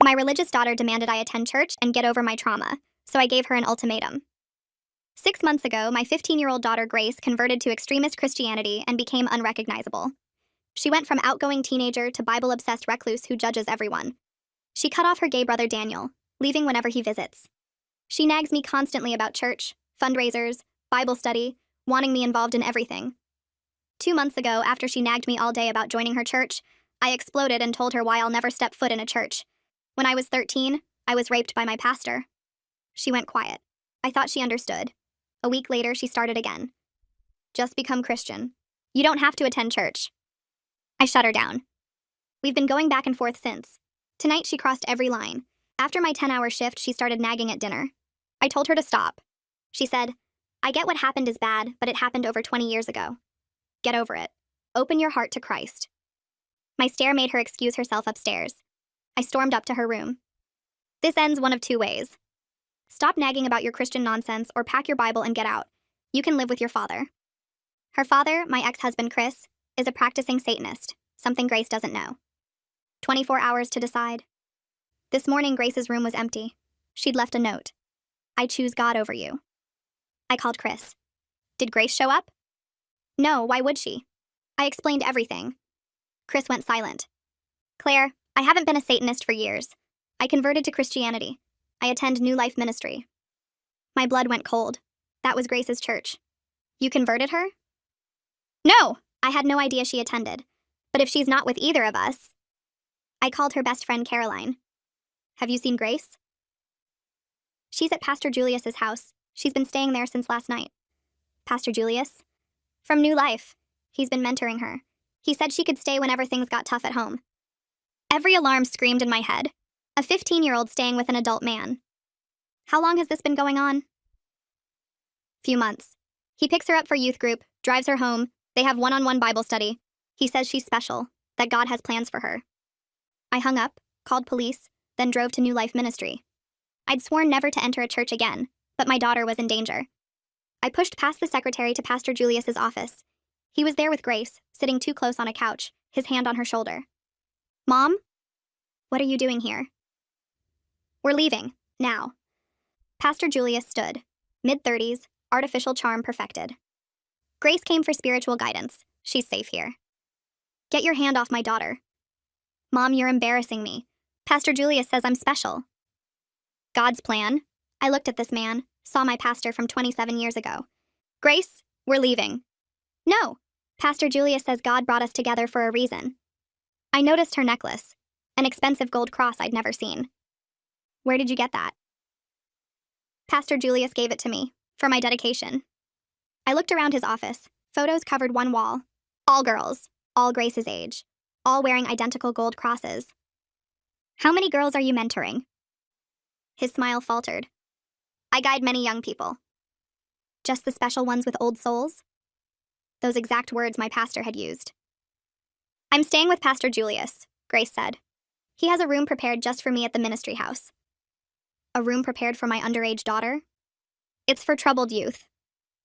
My religious daughter demanded I attend church and get over my trauma, so I gave her an ultimatum. 6 months ago, my 15-year-old daughter Grace converted to extremist Christianity and became unrecognizable. She went from outgoing teenager to Bible-obsessed recluse who judges everyone. She cut off her gay brother Daniel, leaving whenever he visits. She nags me constantly about church, fundraisers, Bible study, wanting me involved in everything. 2 months ago, after she nagged me all day about joining her church, I exploded and told her why I'll never step foot in a church. When I was 13, I was raped by my pastor. She went quiet. I thought she understood. A week later, she started again. Just become Christian. You don't have to attend church. I shut her down. We've been going back and forth since. Tonight, she crossed every line. After my 10-hour shift, she started nagging at dinner. I told her to stop. She said, "I get what happened is bad, but it happened over 20 years ago. Get over it. Open your heart to Christ." My stare made her excuse herself upstairs. I stormed up to her room. This ends one of 2 ways. Stop nagging about your Christian nonsense or pack your Bible and get out. You can live with your father. Her father, my ex-husband Chris, is a practicing Satanist, something Grace doesn't know. 24 hours to decide. This morning, Grace's room was empty. She'd left a note. "I choose God over you." I called Chris. Did Grace show up? No, why would she? I explained everything. Chris went silent. "Claire, I haven't been a Satanist for years. I converted to Christianity. I attend New Life Ministry." My blood went cold. That was Grace's church. You converted her? No, I had no idea she attended. But if she's not with either of us... I called her best friend Caroline. Have you seen Grace? She's at Pastor Julius's house. She's been staying there since last night. Pastor Julius? From New Life. He's been mentoring her. He said she could stay whenever things got tough at home. Every alarm screamed in my head. A 15-year-old staying with an adult man. How long has this been going on? Few months. He picks her up for youth group, drives her home. They have one-on-one Bible study. He says she's special, that God has plans for her. I hung up, called police, then drove to New Life Ministry. I'd sworn never to enter a church again, but my daughter was in danger. I pushed past the secretary to Pastor Julius's office. He was there with Grace, sitting too close on a couch, his hand on her shoulder. "Mom? What are you doing here?" "We're leaving, now." Pastor Julius stood, mid-30s, artificial charm perfected. Grace came for spiritual guidance. She's safe here. "Get your hand off my daughter." "Mom, you're embarrassing me. Pastor Julius says I'm special." God's plan. I looked at this man, saw my pastor from 27 years ago. "Grace, we're leaving." "No. Pastor Julius says God brought us together for a reason." I noticed her necklace, an expensive gold cross I'd never seen. "Where did you get that?" Pastor Julius gave it to me, for my dedication. I looked around his office. Photos covered one wall. All girls, all Grace's age, all wearing identical gold crosses. "How many girls are you mentoring?" His smile faltered. "I guide many young people." "Just the special ones with old souls?" Those exact words my pastor had used. "I'm staying with Pastor Julius," Grace said. "He has a room prepared just for me at the ministry house." A room prepared for my underage daughter? "It's for troubled youth."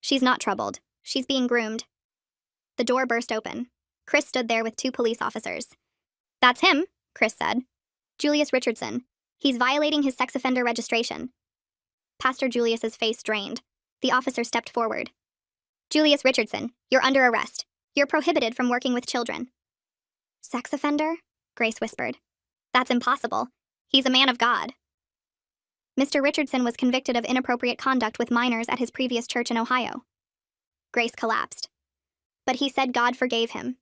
"She's not troubled. She's being groomed." The door burst open. Chris stood there with 2 police officers. "That's him," Chris said. "Julius Richardson. He's violating his sex offender registration." Pastor Julius's face drained. The officer stepped forward. "Julius Richardson, you're under arrest. You're prohibited from working with children." "Sex offender?" Grace whispered. "That's impossible. He's a man of God." Mr. Richardson was convicted of inappropriate conduct with minors at his previous church in Ohio. Grace collapsed. But he said God forgave him.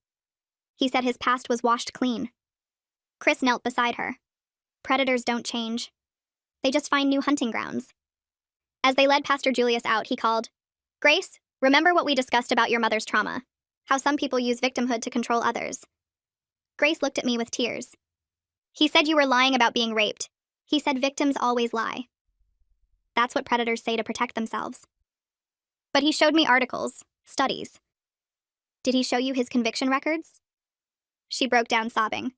He said his past was washed clean. Chris knelt beside her. Predators don't change. They just find new hunting grounds. As they led Pastor Julius out, he called, "Grace, remember what we discussed about your mother's trauma, how some people use victimhood to control others." Grace looked at me with tears. "He said you were lying about being raped. He said victims always lie. That's what predators say to protect themselves." But he showed me articles, studies. "Did he show you his conviction records?" She broke down sobbing.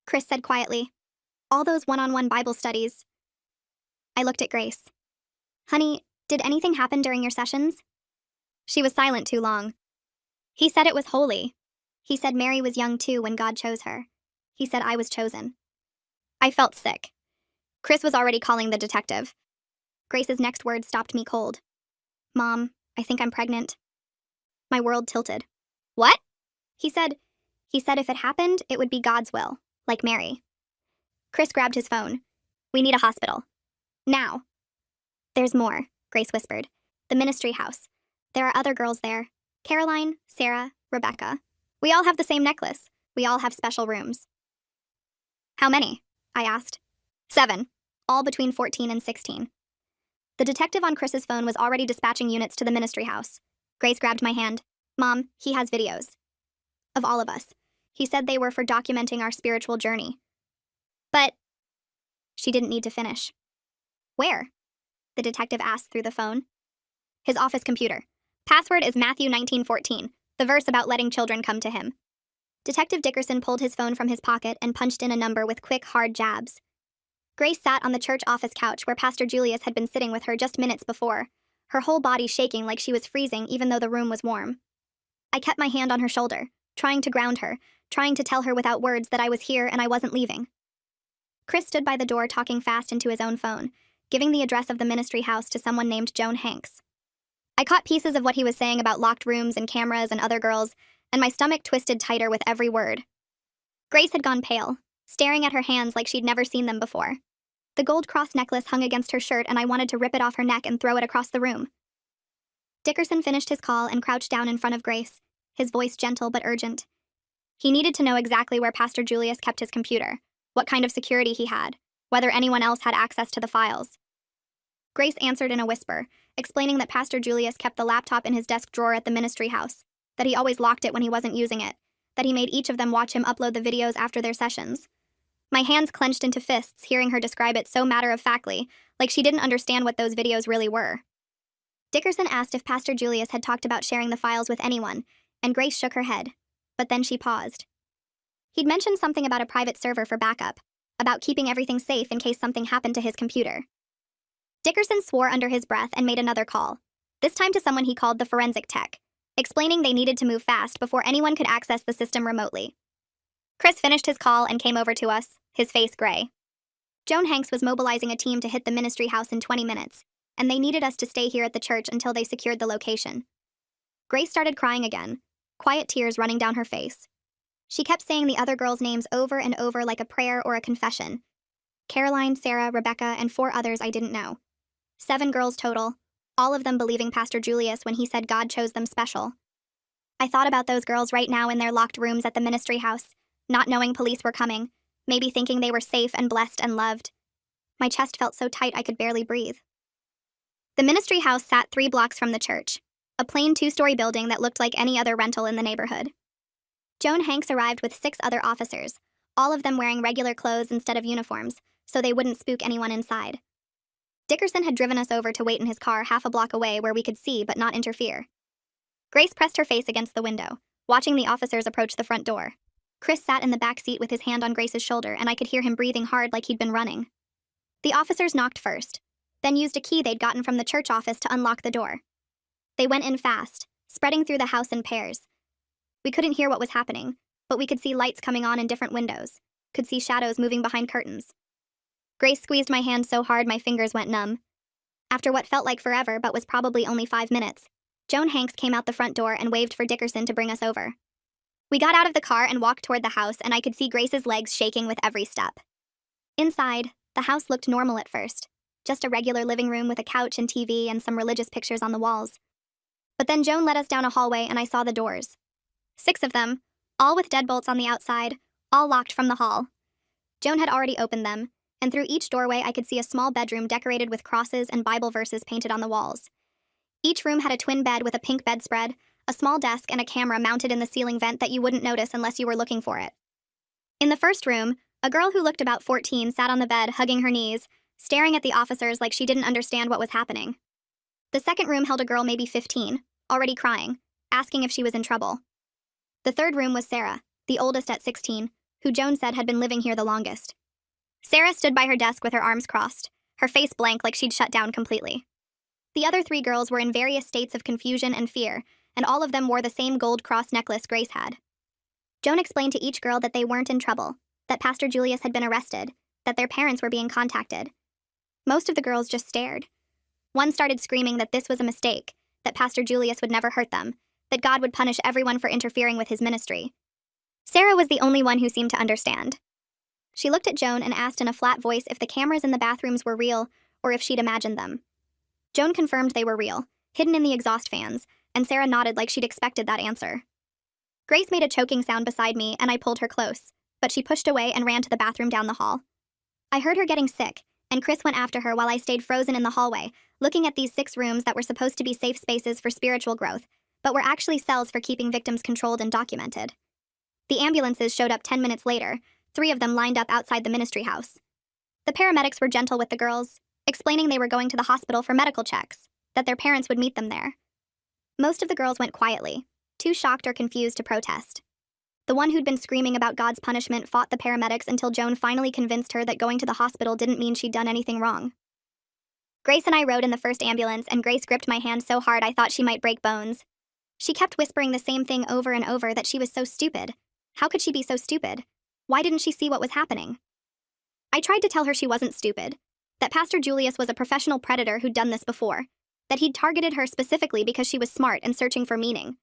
Chris said quietly, "All those one-on-one Bible studies." I looked at Grace. "Honey, did anything happen during your sessions?" She was silent too long. "He said it was holy. He said Mary was young too when God chose her. He said I was chosen." I felt sick. Chris was already calling the detective. Grace's next words stopped me cold. "Mom, I think I'm pregnant." My world tilted. "What?" He said if it happened, it would be God's will, like Mary. Chris grabbed his phone. "We need a hospital. Now." "There's more," Grace whispered. "The ministry house. There are other girls there. Caroline, Sarah, Rebecca. We all have the same necklace. We all have special rooms." "How many?" I asked. 7, all between 14 and 16. The detective on Chris's phone was already dispatching units to the ministry house. Grace grabbed my hand. "Mom, he has videos. Of all of us. He said they were for documenting our spiritual journey." "But—" She didn't need to finish. "Where?" the detective asked through the phone. "His office computer. Password is Matthew 19:14, the verse about letting children come to him." Detective Dickerson pulled his phone from his pocket and punched in a number with quick, hard jabs. Grace sat on the church office couch where Pastor Julius had been sitting with her just minutes before, her whole body shaking like she was freezing even though the room was warm. I kept my hand on her shoulder, trying to ground her, trying to tell her without words that I was here and I wasn't leaving. Chris stood by the door talking fast into his own phone, giving the address of the ministry house to someone named Joan Hanks. I caught pieces of what he was saying about locked rooms and cameras and other girls, and my stomach twisted tighter with every word. Grace had gone pale, staring at her hands like she'd never seen them before. The gold cross necklace hung against her shirt and I wanted to rip it off her neck and throw it across the room. Dickerson finished his call and crouched down in front of Grace, his voice gentle but urgent. He needed to know exactly where Pastor Julius kept his computer, what kind of security he had, whether anyone else had access to the files. Grace answered in a whisper, explaining that Pastor Julius kept the laptop in his desk drawer at the ministry house, that he always locked it when he wasn't using it, that he made each of them watch him upload the videos after their sessions. My hands clenched into fists hearing her describe it so matter-of-factly, like she didn't understand what those videos really were. Dickerson asked if Pastor Julius had talked about sharing the files with anyone, and Grace shook her head, but then she paused. He'd mentioned something about a private server for backup, about keeping everything safe in case something happened to his computer. Dickerson swore under his breath and made another call, this time to someone he called the forensic tech, explaining they needed to move fast before anyone could access the system remotely. Chris finished his call and came over to us, his face gray. Joan Hanks was mobilizing a team to hit the ministry house in 20 minutes, and they needed us to stay here at the church until they secured the location. Grace started crying again, quiet tears running down her face. She kept saying the other girls' names over and over like a prayer or a confession. Caroline, Sarah, Rebecca, and 4 others I didn't know. 7 girls total, all of them believing Pastor Julius when he said God chose them special. I thought about those girls right now in their locked rooms at the ministry house, not knowing police were coming, maybe thinking they were safe and blessed and loved. My chest felt so tight I could barely breathe. The ministry house sat 3 blocks from the church, a plain 2-story building that looked like any other rental in the neighborhood. Joan Hanks arrived with 6 other officers, all of them wearing regular clothes instead of uniforms, so they wouldn't spook anyone inside. Dickerson had driven us over to wait in his car half a block away where we could see but not interfere. Grace pressed her face against the window, watching the officers approach the front door. Chris sat in the back seat with his hand on Grace's shoulder, and I could hear him breathing hard like he'd been running. The officers knocked first, then used a key they'd gotten from the church office to unlock the door. They went in fast, spreading through the house in pairs. We couldn't hear what was happening, but we could see lights coming on in different windows, could see shadows moving behind curtains. Grace squeezed my hand so hard my fingers went numb. After what felt like forever but was probably only 5 minutes, Joan Hanks came out the front door and waved for Dickerson to bring us over. We got out of the car and walked toward the house, and I could see Grace's legs shaking with every step. Inside, the house looked normal at first, just a regular living room with a couch and TV and some religious pictures on the walls. But then Joan led us down a hallway and I saw the doors. 6 of them, all with deadbolts on the outside, all locked from the hall. Joan had already opened them, and through each doorway I could see a small bedroom decorated with crosses and Bible verses painted on the walls. Each room had a twin bed with a pink bedspread, a small desk, and a camera mounted in the ceiling vent that you wouldn't notice unless you were looking for it. In the first room, a girl who looked about 14 sat on the bed hugging her knees, staring at the officers like she didn't understand what was happening. The second room held a girl maybe 15, already crying, asking if she was in trouble. The third room was Sarah, the oldest at 16, who Joan said had been living here the longest. Sarah stood by her desk with her arms crossed, her face blank like she'd shut down completely. The other 3 girls were in various states of confusion and fear, and all of them wore the same gold cross necklace Grace had. Joan explained to each girl that they weren't in trouble, that Pastor Julius had been arrested, that their parents were being contacted, Most of the girls just stared. One started screaming that this was a mistake, that Pastor Julius would never hurt them, that God would punish everyone for interfering with his ministry. Sarah was the only one who seemed to understand. She looked at Joan and asked in a flat voice if the cameras in the bathrooms were real or if she'd imagined them. Joan confirmed they were real, hidden in the exhaust fans, and Sarah nodded like she'd expected that answer. Grace made a choking sound beside me and I pulled her close, but she pushed away and ran to the bathroom down the hall. I heard her getting sick, and Chris went after her while I stayed frozen in the hallway, looking at these 6 rooms that were supposed to be safe spaces for spiritual growth, but were actually cells for keeping victims controlled and documented. The ambulances showed up 10 minutes later, 3 of them lined up outside the ministry house. The paramedics were gentle with the girls, explaining they were going to the hospital for medical checks, that their parents would meet them there. Most of the girls went quietly, too shocked or confused to protest. The one who'd been screaming about God's punishment fought the paramedics until Joan finally convinced her that going to the hospital didn't mean she'd done anything wrong. Grace and I rode in the first ambulance, and Grace gripped my hand so hard I thought she might break bones. She kept whispering the same thing over and over, that she was so stupid. How could she be so stupid? Why didn't she see what was happening? I tried to tell her she wasn't stupid, that Pastor Julius was a professional predator who'd done this before, that he'd targeted her specifically because she was smart and searching for meaning.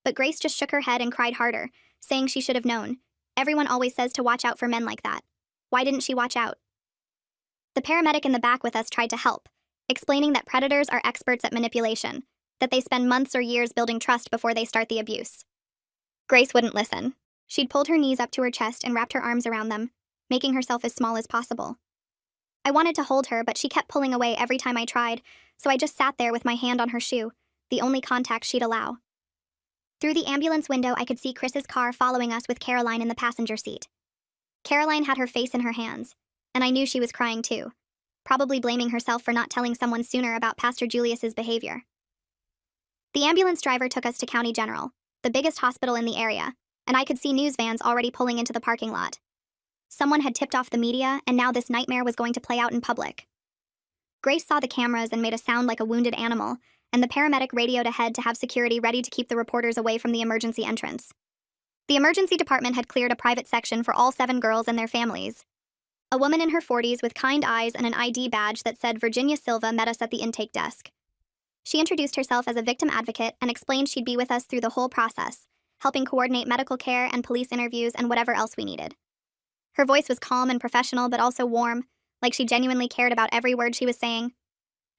But Grace just shook her head and cried harder, saying she should have known. Everyone always says to watch out for men like that. Why didn't she watch out? The paramedic in the back with us tried to help, explaining that predators are experts at manipulation, that they spend months or years building trust before they start the abuse. Grace wouldn't listen. She'd pulled her knees up to her chest and wrapped her arms around them, making herself as small as possible. I wanted to hold her, but she kept pulling away every time I tried, so I just sat there with my hand on her shoe, the only contact she'd allow. Through the ambulance window, I could see Chris's car following us with Caroline in the passenger seat. Caroline had her face in her hands, and I knew she was crying too, probably blaming herself for not telling someone sooner about Pastor Julius's behavior. The ambulance driver took us to County General, the biggest hospital in the area, and I could see news vans already pulling into the parking lot. Someone had tipped off the media, and now this nightmare was going to play out in public. Grace saw the cameras and made a sound like a wounded animal, and the paramedic radioed ahead to have security ready to keep the reporters away from the emergency entrance. The emergency department had cleared a private section for all 7 girls and their families. A woman in her 40s with kind eyes and an ID badge that said Virginia Silva met us at the intake desk. She introduced herself as a victim advocate and explained she'd be with us through the whole process, helping coordinate medical care and police interviews and whatever else we needed. Her voice was calm and professional, but also warm, like she genuinely cared about every word she was saying.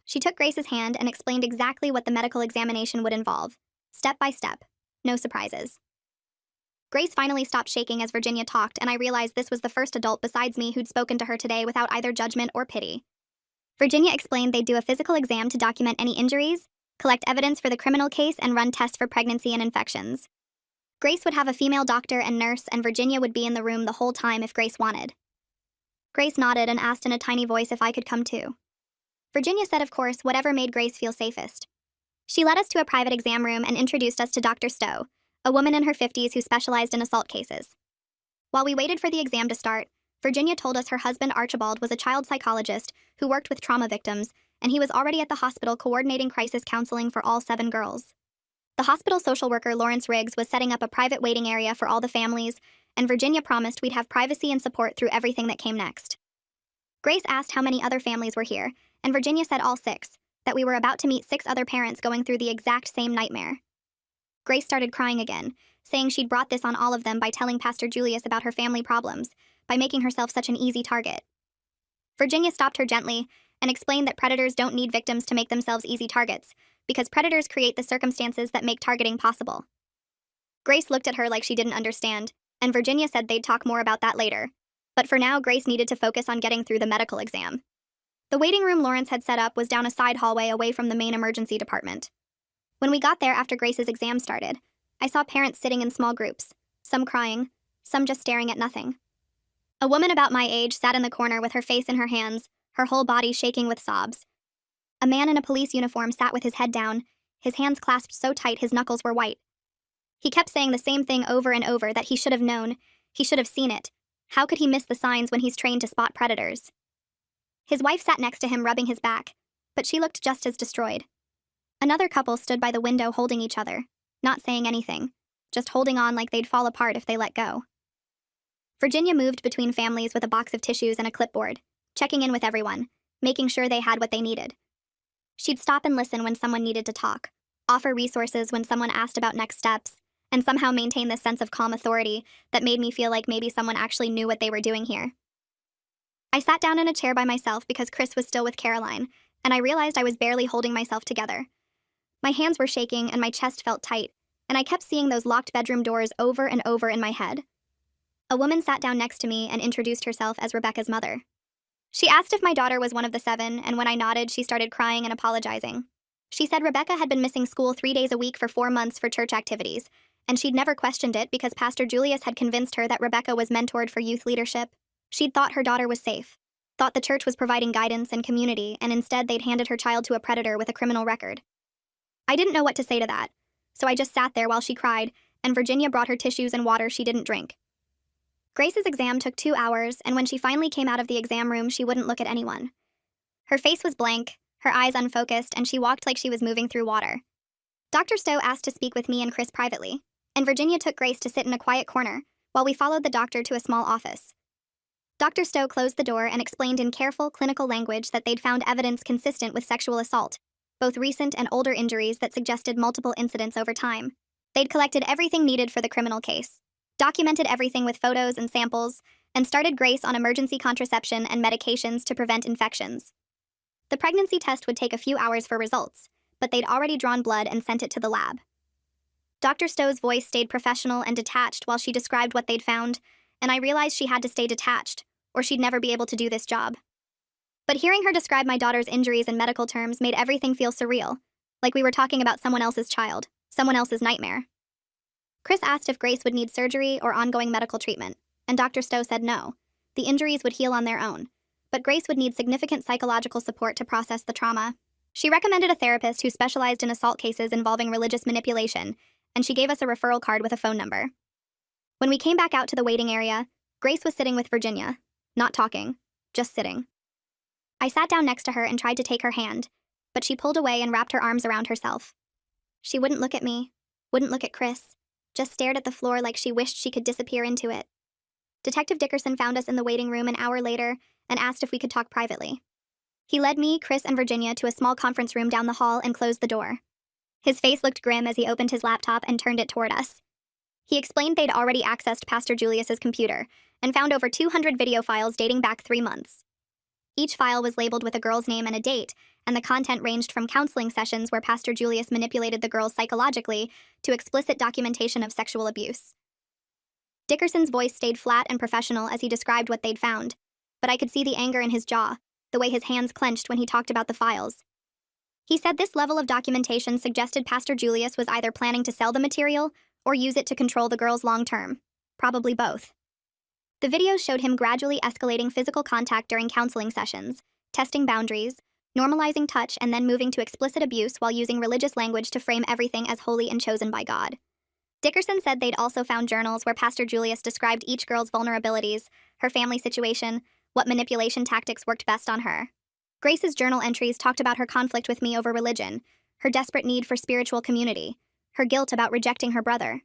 She took Grace's hand and explained exactly what the medical examination would involve, step by step, no surprises. Grace finally stopped shaking as Virginia talked, and I realized this was the first adult besides me who'd spoken to her today without either judgment or pity. Virginia explained they'd do a physical exam to document any injuries, collect evidence for the criminal case, and run tests for pregnancy and infections. Grace would have a female doctor and nurse, and Virginia would be in the room the whole time if Grace wanted. Grace nodded and asked in a tiny voice if I could come too. Virginia said, of course, whatever made Grace feel safest. She led us to a private exam room and introduced us to Dr. Stowe, a woman in her 50s who specialized in assault cases. While we waited for the exam to start, Virginia told us her husband Archibald was a child psychologist who worked with trauma victims, and he was already at the hospital coordinating crisis counseling for all 7 girls. The hospital social worker Lawrence Riggs was setting up a private waiting area for all the families, and Virginia promised we'd have privacy and support through everything that came next. Grace asked how many other families were here, and Virginia said all 6, that we were about to meet 6 other parents going through the exact same nightmare. Grace started crying again, saying she'd brought this on all of them by telling Pastor Julius about her family problems, by making herself such an easy target. Virginia stopped her gently and explained that predators don't need victims to make themselves easy targets, because predators create the circumstances that make targeting possible. Grace looked at her like she didn't understand, and Virginia said they'd talk more about that later. But for now, Grace needed to focus on getting through the medical exam. The waiting room Lawrence had set up was down a side hallway away from the main emergency department. When we got there after Grace's exam started, I saw parents sitting in small groups, some crying, some just staring at nothing. A woman about my age sat in the corner with her face in her hands, her whole body shaking with sobs. A man in a police uniform sat with his head down, his hands clasped so tight his knuckles were white. He kept saying the same thing over and over, that he should have known, he should have seen it. How could he miss the signs when he's trained to spot predators? His wife sat next to him rubbing his back, but she looked just as destroyed. Another couple stood by the window holding each other, not saying anything, just holding on like they'd fall apart if they let go. Virginia moved between families with a box of tissues and a clipboard, checking in with everyone, making sure they had what they needed. She'd stop and listen when someone needed to talk, offer resources when someone asked about next steps, and somehow maintain this sense of calm authority that made me feel like maybe someone actually knew what they were doing here. I sat down in a chair by myself because Chris was still with Caroline, and I realized I was barely holding myself together. My hands were shaking and my chest felt tight, and I kept seeing those locked bedroom doors over and over in my head. A woman sat down next to me and introduced herself as Rebecca's mother. She asked if my daughter was one of the 7, and when I nodded, she started crying and apologizing. She said Rebecca had been missing school 3 days a week for 4 months for church activities, and she'd never questioned it because Pastor Julius had convinced her that Rebecca was mentored for youth leadership. She'd thought her daughter was safe, thought the church was providing guidance and community, and instead they'd handed her child to a predator with a criminal record. I didn't know what to say to that, so I just sat there while she cried, and Virginia brought her tissues and water she didn't drink. Grace's exam took 2 hours, and when she finally came out of the exam room, she wouldn't look at anyone. Her face was blank, her eyes unfocused, and she walked like she was moving through water. Dr. Stowe asked to speak with me and Chris privately, and Virginia took Grace to sit in a quiet corner while we followed the doctor to a small office. Dr. Stowe closed the door and explained in careful, clinical language that they'd found evidence consistent with sexual assault, both recent and older injuries that suggested multiple incidents over time. They'd collected everything needed for the criminal case, documented everything with photos and samples, and started Grace on emergency contraception and medications to prevent infections. The pregnancy test would take a few hours for results, but they'd already drawn blood and sent it to the lab. Dr. Stowe's voice stayed professional and detached while she described what they'd found, and I realized she had to stay detached, or she'd never be able to do this job. But hearing her describe my daughter's injuries in medical terms made everything feel surreal, like we were talking about someone else's child, someone else's nightmare. Chris asked if Grace would need surgery or ongoing medical treatment, and Dr. Stowe said no. The injuries would heal on their own, but Grace would need significant psychological support to process the trauma. She recommended a therapist who specialized in assault cases involving religious manipulation, and she gave us a referral card with a phone number. When we came back out to the waiting area, Grace was sitting with Virginia, not talking, just sitting. I sat down next to her and tried to take her hand, but she pulled away and wrapped her arms around herself. She wouldn't look at me, wouldn't look at Chris, just stared at the floor like she wished she could disappear into it. Detective Dickerson found us in the waiting room an hour later and asked if we could talk privately. He led me, Chris, and Virginia to a small conference room down the hall and closed the door. His face looked grim as he opened his laptop and turned it toward us. He explained they'd already accessed Pastor Julius's computer and found over 200 video files dating back 3 months. Each file was labeled with a girl's name and a date, and the content ranged from counseling sessions where Pastor Julius manipulated the girls psychologically to explicit documentation of sexual abuse. Dickerson's voice stayed flat and professional as he described what they'd found, but I could see the anger in his jaw, the way his hands clenched when he talked about the files. He said this level of documentation suggested Pastor Julius was either planning to sell the material or use it to control the girls long-term, probably both. The videos showed him gradually escalating physical contact during counseling sessions, testing boundaries, normalizing touch, and then moving to explicit abuse while using religious language to frame everything as holy and chosen by God. Dickerson said they'd also found journals where Pastor Julius described each girl's vulnerabilities, her family situation, what manipulation tactics worked best on her. Grace's journal entries talked about her conflict with me over religion, her desperate need for spiritual community, her guilt about rejecting her brother.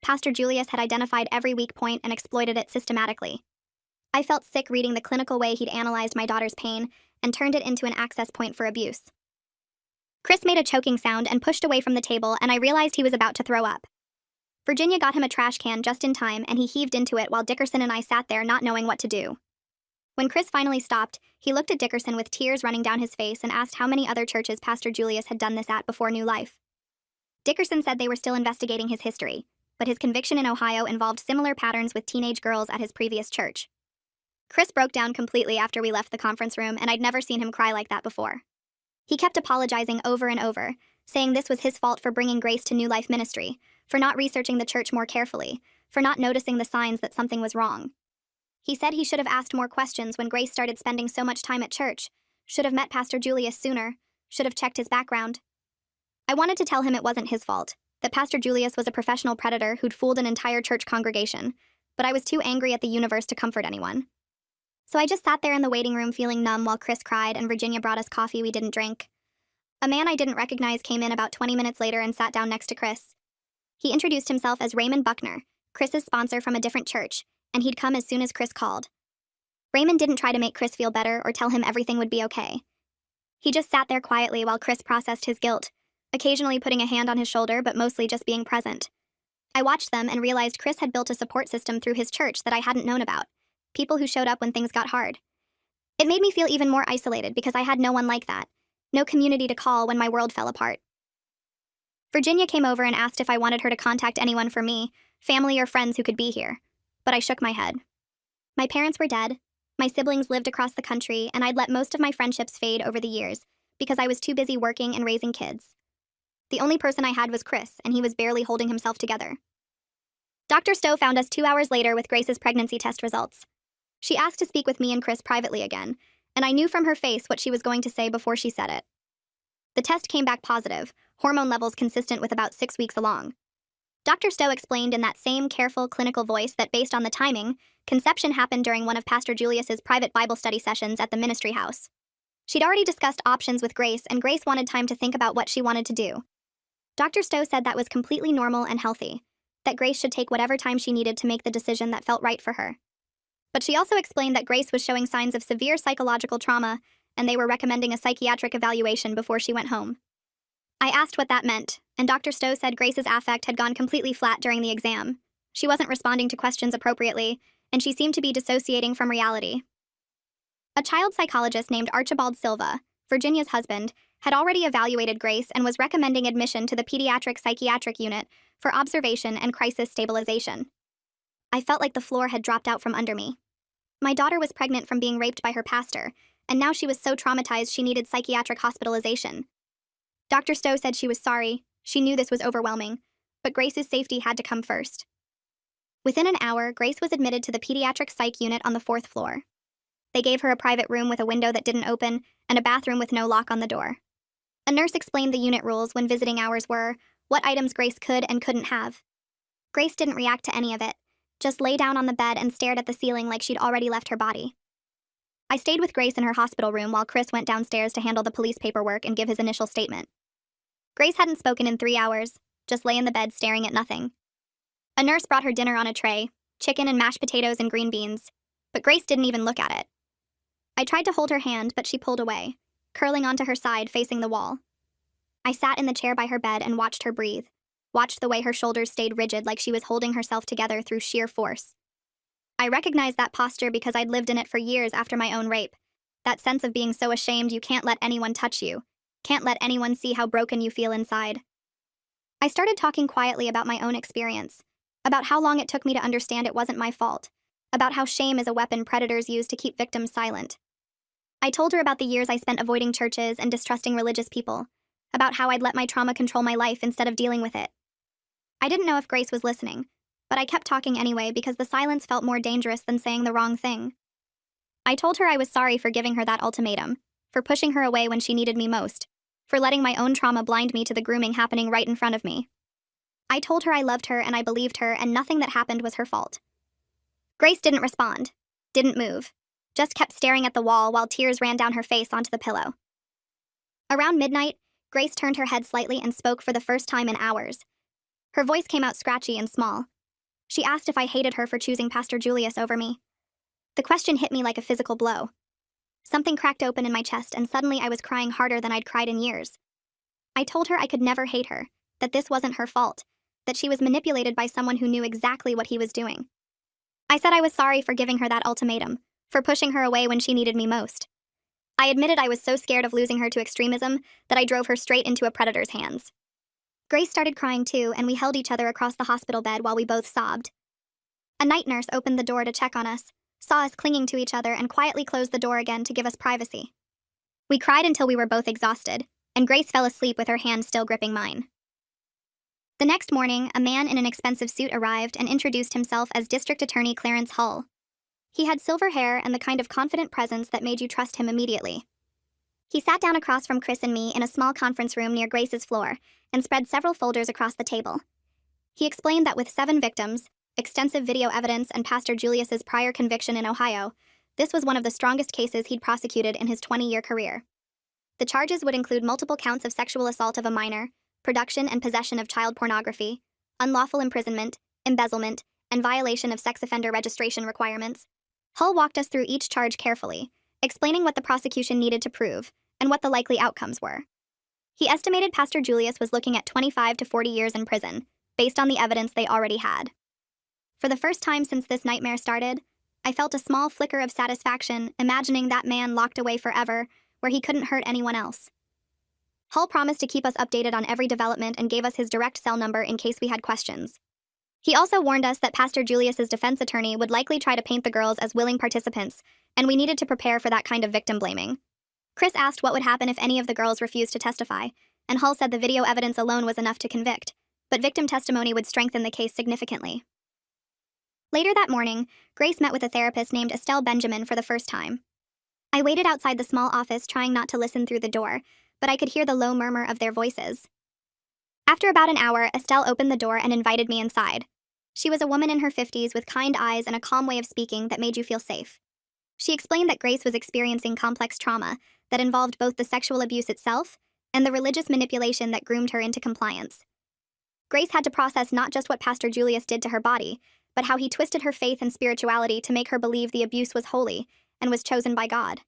Pastor Julius had identified every weak point and exploited it systematically. I felt sick reading the clinical way he'd analyzed my daughter's pain and turned it into an access point for abuse. Chris made a choking sound and pushed away from the table, and I realized he was about to throw up. Virginia got him a trash can just in time, and he heaved into it while Dickerson and I sat there not knowing what to do. When Chris finally stopped, he looked at Dickerson with tears running down his face and asked how many other churches Pastor Julius had done this at before New Life. Dickerson said they were still investigating his history, but his conviction in Ohio involved similar patterns with teenage girls at his previous church. Chris broke down completely after we left the conference room, and I'd never seen him cry like that before. He kept apologizing over and over, saying this was his fault for bringing Grace to New Life Ministry, for not researching the church more carefully, for not noticing the signs that something was wrong. He said he should have asked more questions when Grace started spending so much time at church, should have met Pastor Julius sooner, should have checked his background. I wanted to tell him it wasn't his fault, that Pastor Julius was a professional predator who'd fooled an entire church congregation, but I was too angry at the universe to comfort anyone. So I just sat there in the waiting room feeling numb while Chris cried and Virginia brought us coffee we didn't drink. A man I didn't recognize came in about 20 minutes later and sat down next to Chris. He introduced himself as Raymond Buckner, Chris's sponsor from a different church, and he'd come as soon as Chris called. Raymond didn't try to make Chris feel better or tell him everything would be okay. He just sat there quietly while Chris processed his guilt, occasionally putting a hand on his shoulder but mostly just being present. I watched them and realized Chris had built a support system through his church that I hadn't known about, people who showed up when things got hard. It made me feel even more isolated because I had no one like that, no community to call when my world fell apart. Virginia came over and asked if I wanted her to contact anyone for me, family or friends who could be here, but I shook my head. My parents were dead, my siblings lived across the country, and I'd let most of my friendships fade over the years because I was too busy working and raising kids. The only person I had was Chris, and he was barely holding himself together. Dr. Stowe found us 2 hours later with Grace's pregnancy test results. She asked to speak with me and Chris privately again, and I knew from her face what she was going to say before she said it. The test came back positive, hormone levels consistent with about 6 weeks along. Dr. Stowe explained in that same careful, clinical voice that based on the timing, conception happened during one of Pastor Julius's private Bible study sessions at the ministry house. She'd already discussed options with Grace, and Grace wanted time to think about what she wanted to do. Dr. Stowe said that was completely normal and healthy, that Grace should take whatever time she needed to make the decision that felt right for her. But she also explained that Grace was showing signs of severe psychological trauma, and they were recommending a psychiatric evaluation before she went home. I asked what that meant, and Dr. Stowe said Grace's affect had gone completely flat during the exam. She wasn't responding to questions appropriately, and she seemed to be dissociating from reality. A child psychologist named Archibald Silva, Virginia's husband, had already evaluated Grace and was recommending admission to the pediatric psychiatric unit for observation and crisis stabilization. I felt like the floor had dropped out from under me. My daughter was pregnant from being raped by her pastor, and now she was so traumatized she needed psychiatric hospitalization. Dr. Stowe said she was sorry, she knew this was overwhelming, but Grace's safety had to come first. Within an hour, Grace was admitted to the pediatric psych unit on the 4th floor. They gave her a private room with a window that didn't open and a bathroom with no lock on the door. A nurse explained the unit rules when visiting hours were, what items Grace could and couldn't have. Grace didn't react to any of it, just lay down on the bed and stared at the ceiling like she'd already left her body. I stayed with Grace in her hospital room while Chris went downstairs to handle the police paperwork and give his initial statement. Grace hadn't spoken in 3 hours, just lay in the bed staring at nothing. A nurse brought her dinner on a tray, chicken and mashed potatoes and green beans, but Grace didn't even look at it. I tried to hold her hand, but she pulled away, curling onto her side facing the wall. I sat in the chair by her bed and watched her breathe, watched the way her shoulders stayed rigid like she was holding herself together through sheer force. I recognized that posture because I'd lived in it for years after my own rape, that sense of being so ashamed you can't let anyone touch you, can't let anyone see how broken you feel inside. I started talking quietly about my own experience, about how long it took me to understand it wasn't my fault, about how shame is a weapon predators use to keep victims silent. I told her about the years I spent avoiding churches and distrusting religious people, about how I'd let my trauma control my life instead of dealing with it. I didn't know if Grace was listening, but I kept talking anyway because the silence felt more dangerous than saying the wrong thing. I told her I was sorry for giving her that ultimatum, for pushing her away when she needed me most, for letting my own trauma blind me to the grooming happening right in front of me. I told her I loved her and I believed her and nothing that happened was her fault. Grace didn't respond, didn't move, just kept staring at the wall while tears ran down her face onto the pillow. Around midnight, Grace turned her head slightly and spoke for the first time in hours. Her voice came out scratchy and small. She asked if I hated her for choosing Pastor Julius over me. The question hit me like a physical blow. Something cracked open in my chest and suddenly I was crying harder than I'd cried in years. I told her I could never hate her, that this wasn't her fault, that she was manipulated by someone who knew exactly what he was doing. I said I was sorry for giving her that ultimatum, for pushing her away when she needed me most. I admitted I was so scared of losing her to extremism that I drove her straight into a predator's hands. Grace started crying too, and we held each other across the hospital bed while we both sobbed. A night nurse opened the door to check on us, saw us clinging to each other, and quietly closed the door again to give us privacy. We cried until we were both exhausted, and Grace fell asleep with her hand still gripping mine. The next morning, a man in an expensive suit arrived and introduced himself as District Attorney Clarence Hull. He had silver hair and the kind of confident presence that made you trust him immediately. He sat down across from Chris and me in a small conference room near Grace's floor and spread several folders across the table. He explained that with 7 victims, extensive video evidence, and Pastor Julius's prior conviction in Ohio, this was one of the strongest cases he'd prosecuted in his 20-year career. The charges would include multiple counts of sexual assault of a minor, production and possession of child pornography, unlawful imprisonment, embezzlement, and violation of sex offender registration requirements. Hull walked us through each charge carefully, explaining what the prosecution needed to prove and what the likely outcomes were. He estimated Pastor Julius was looking at 25 to 40 years in prison, based on the evidence they already had. For the first time since this nightmare started, I felt a small flicker of satisfaction imagining that man locked away forever, where he couldn't hurt anyone else. Hull promised to keep us updated on every development and gave us his direct cell number in case we had questions. He also warned us that Pastor Julius's defense attorney would likely try to paint the girls as willing participants, and we needed to prepare for that kind of victim blaming. Chris asked what would happen if any of the girls refused to testify, and Hull said the video evidence alone was enough to convict, but victim testimony would strengthen the case significantly. Later that morning, Grace met with a therapist named Estelle Benjamin for the first time. I waited outside the small office trying not to listen through the door, but I could hear the low murmur of their voices. After about an hour, Estelle opened the door and invited me inside. She was a woman in her 50s with kind eyes and a calm way of speaking that made you feel safe. She explained that Grace was experiencing complex trauma that involved both the sexual abuse itself and the religious manipulation that groomed her into compliance. Grace had to process not just what Pastor Julius did to her body, but how he twisted her faith and spirituality to make her believe the abuse was holy and was chosen by God.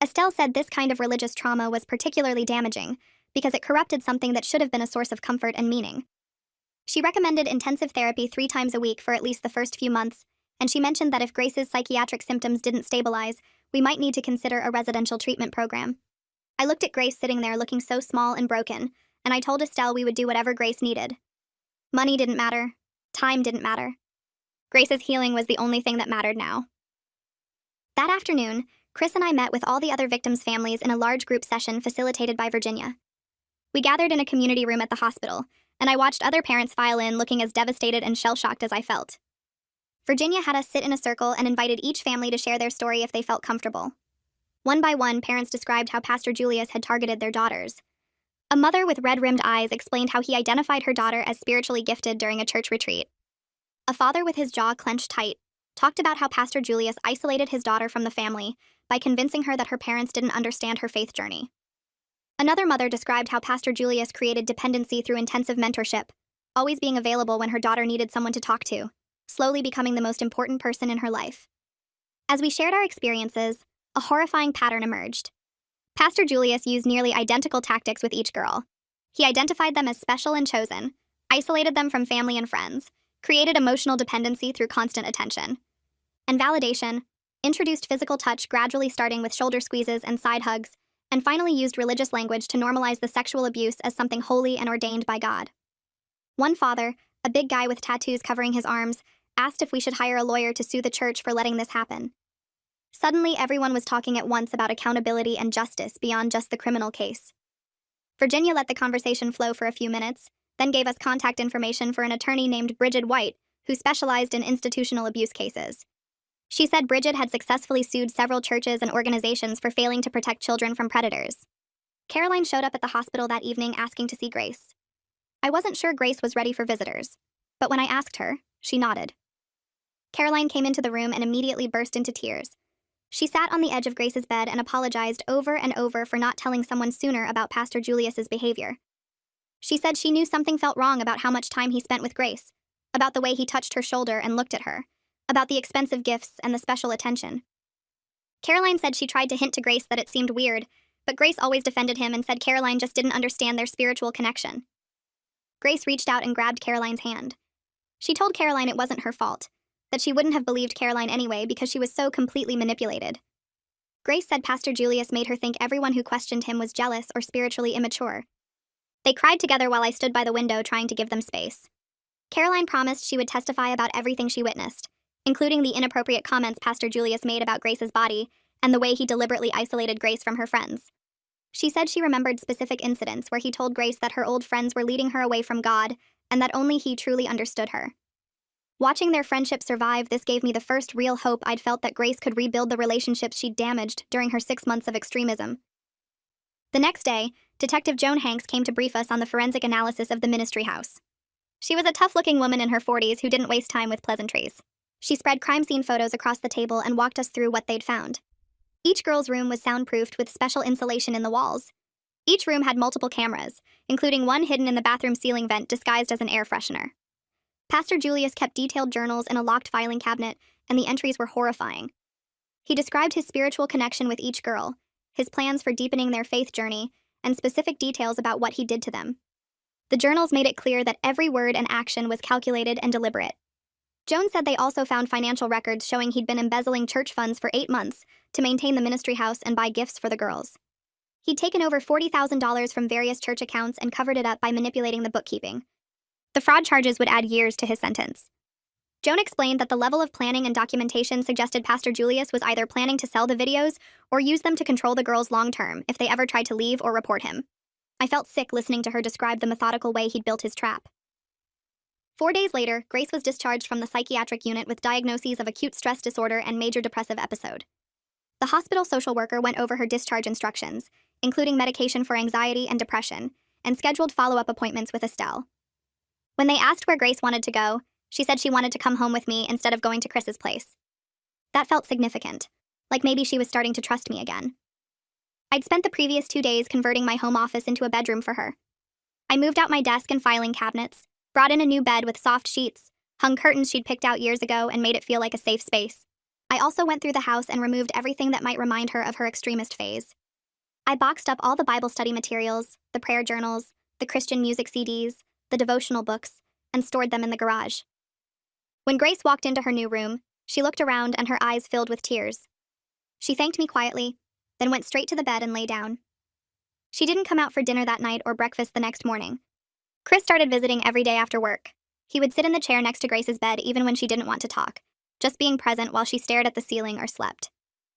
Estelle said this kind of religious trauma was particularly damaging because it corrupted something that should have been a source of comfort and meaning. She recommended intensive therapy 3 times a week for at least the first few months, and she mentioned that if Grace's psychiatric symptoms didn't stabilize, we might need to consider a residential treatment program. I looked at Grace sitting there looking so small and broken, and I told Estelle we would do whatever Grace needed. Money didn't matter. Time didn't matter. Grace's healing was the only thing that mattered now. That afternoon, Chris and I met with all the other victims' families in a large group session facilitated by Virginia. We gathered in a community room at the hospital, and I watched other parents file in looking as devastated and shell-shocked as I felt. Virginia had us sit in a circle and invited each family to share their story if they felt comfortable. One by one, parents described how Pastor Julius had targeted their daughters. A mother with red-rimmed eyes explained how he identified her daughter as spiritually gifted during a church retreat. A father with his jaw clenched tight talked about how Pastor Julius isolated his daughter from the family by convincing her that her parents didn't understand her faith journey. Another mother described how Pastor Julius created dependency through intensive mentorship, always being available when her daughter needed someone to talk to, slowly becoming the most important person in her life. As we shared our experiences, a horrifying pattern emerged. Pastor Julius used nearly identical tactics with each girl. He identified them as special and chosen, isolated them from family and friends, created emotional dependency through constant attention and validation, introduced physical touch gradually starting with shoulder squeezes and side hugs, and finally used religious language to normalize the sexual abuse as something holy and ordained by God. One father, a big guy with tattoos covering his arms, asked if we should hire a lawyer to sue the church for letting this happen. Suddenly, everyone was talking at once about accountability and justice beyond just the criminal case. Virginia let the conversation flow for a few minutes, then gave us contact information for an attorney named Bridget White, who specialized in institutional abuse cases. She said Bridget had successfully sued several churches and organizations for failing to protect children from predators. Caroline showed up at the hospital that evening asking to see Grace. I wasn't sure Grace was ready for visitors, but when I asked her, she nodded. Caroline came into the room and immediately burst into tears. She sat on the edge of Grace's bed and apologized over and over for not telling someone sooner about Pastor Julius's behavior. She said she knew something felt wrong about how much time he spent with Grace, about the way he touched her shoulder and looked at her, about the expensive gifts and the special attention. Caroline said she tried to hint to Grace that it seemed weird, but Grace always defended him and said Caroline just didn't understand their spiritual connection. Grace reached out and grabbed Caroline's hand. She told Caroline it wasn't her fault, that she wouldn't have believed Caroline anyway because she was so completely manipulated. Grace said Pastor Julius made her think everyone who questioned him was jealous or spiritually immature. They cried together while I stood by the window trying to give them space. Caroline promised she would testify about everything she witnessed, including the inappropriate comments Pastor Julius made about Grace's body and the way he deliberately isolated Grace from her friends. She said she remembered specific incidents where he told Grace that her old friends were leading her away from God and that only he truly understood her. Watching their friendship survive, this gave me the first real hope I'd felt that Grace could rebuild the relationships she'd damaged during her 6 months of extremism. The next day, Detective Joan Hanks came to brief us on the forensic analysis of the ministry house. She was a tough-looking woman in her 40s who didn't waste time with pleasantries. She spread crime scene photos across the table and walked us through what they'd found. Each girl's room was soundproofed with special insulation in the walls. Each room had multiple cameras, including one hidden in the bathroom ceiling vent disguised as an air freshener. Pastor Julius kept detailed journals in a locked filing cabinet, and the entries were horrifying. He described his spiritual connection with each girl, his plans for deepening their faith journey, and specific details about what he did to them. The journals made it clear that every word and action was calculated and deliberate. Jones said they also found financial records showing he'd been embezzling church funds for 8 months to maintain the ministry house and buy gifts for the girls. He'd taken over $40,000 from various church accounts and covered it up by manipulating the bookkeeping. The fraud charges would add years to his sentence. Joan explained that the level of planning and documentation suggested Pastor Julius was either planning to sell the videos or use them to control the girls long term if they ever tried to leave or report him. I felt sick listening to her describe the methodical way he'd built his trap. 4 days later, Grace was discharged from the psychiatric unit with diagnoses of acute stress disorder and major depressive episode. The hospital social worker went over her discharge instructions, including medication for anxiety and depression, and scheduled follow-up appointments with Estelle. When they asked where Grace wanted to go, she said she wanted to come home with me instead of going to Chris's place. That felt significant, like maybe she was starting to trust me again. I'd spent the previous 2 days converting my home office into a bedroom for her. I moved out my desk and filing cabinets, brought in a new bed with soft sheets, hung curtains she'd picked out years ago and made it feel like a safe space. I also went through the house and removed everything that might remind her of her extremist phase. I boxed up all the Bible study materials, the prayer journals, the Christian music CDs, the devotional books, and stored them in the garage. When Grace walked into her new room, she looked around and her eyes filled with tears. She thanked me quietly, then went straight to the bed and lay down. She didn't come out for dinner that night or breakfast the next morning. Chris started visiting every day after work. He would sit in the chair next to Grace's bed even when she didn't want to talk, just being present while she stared at the ceiling or slept.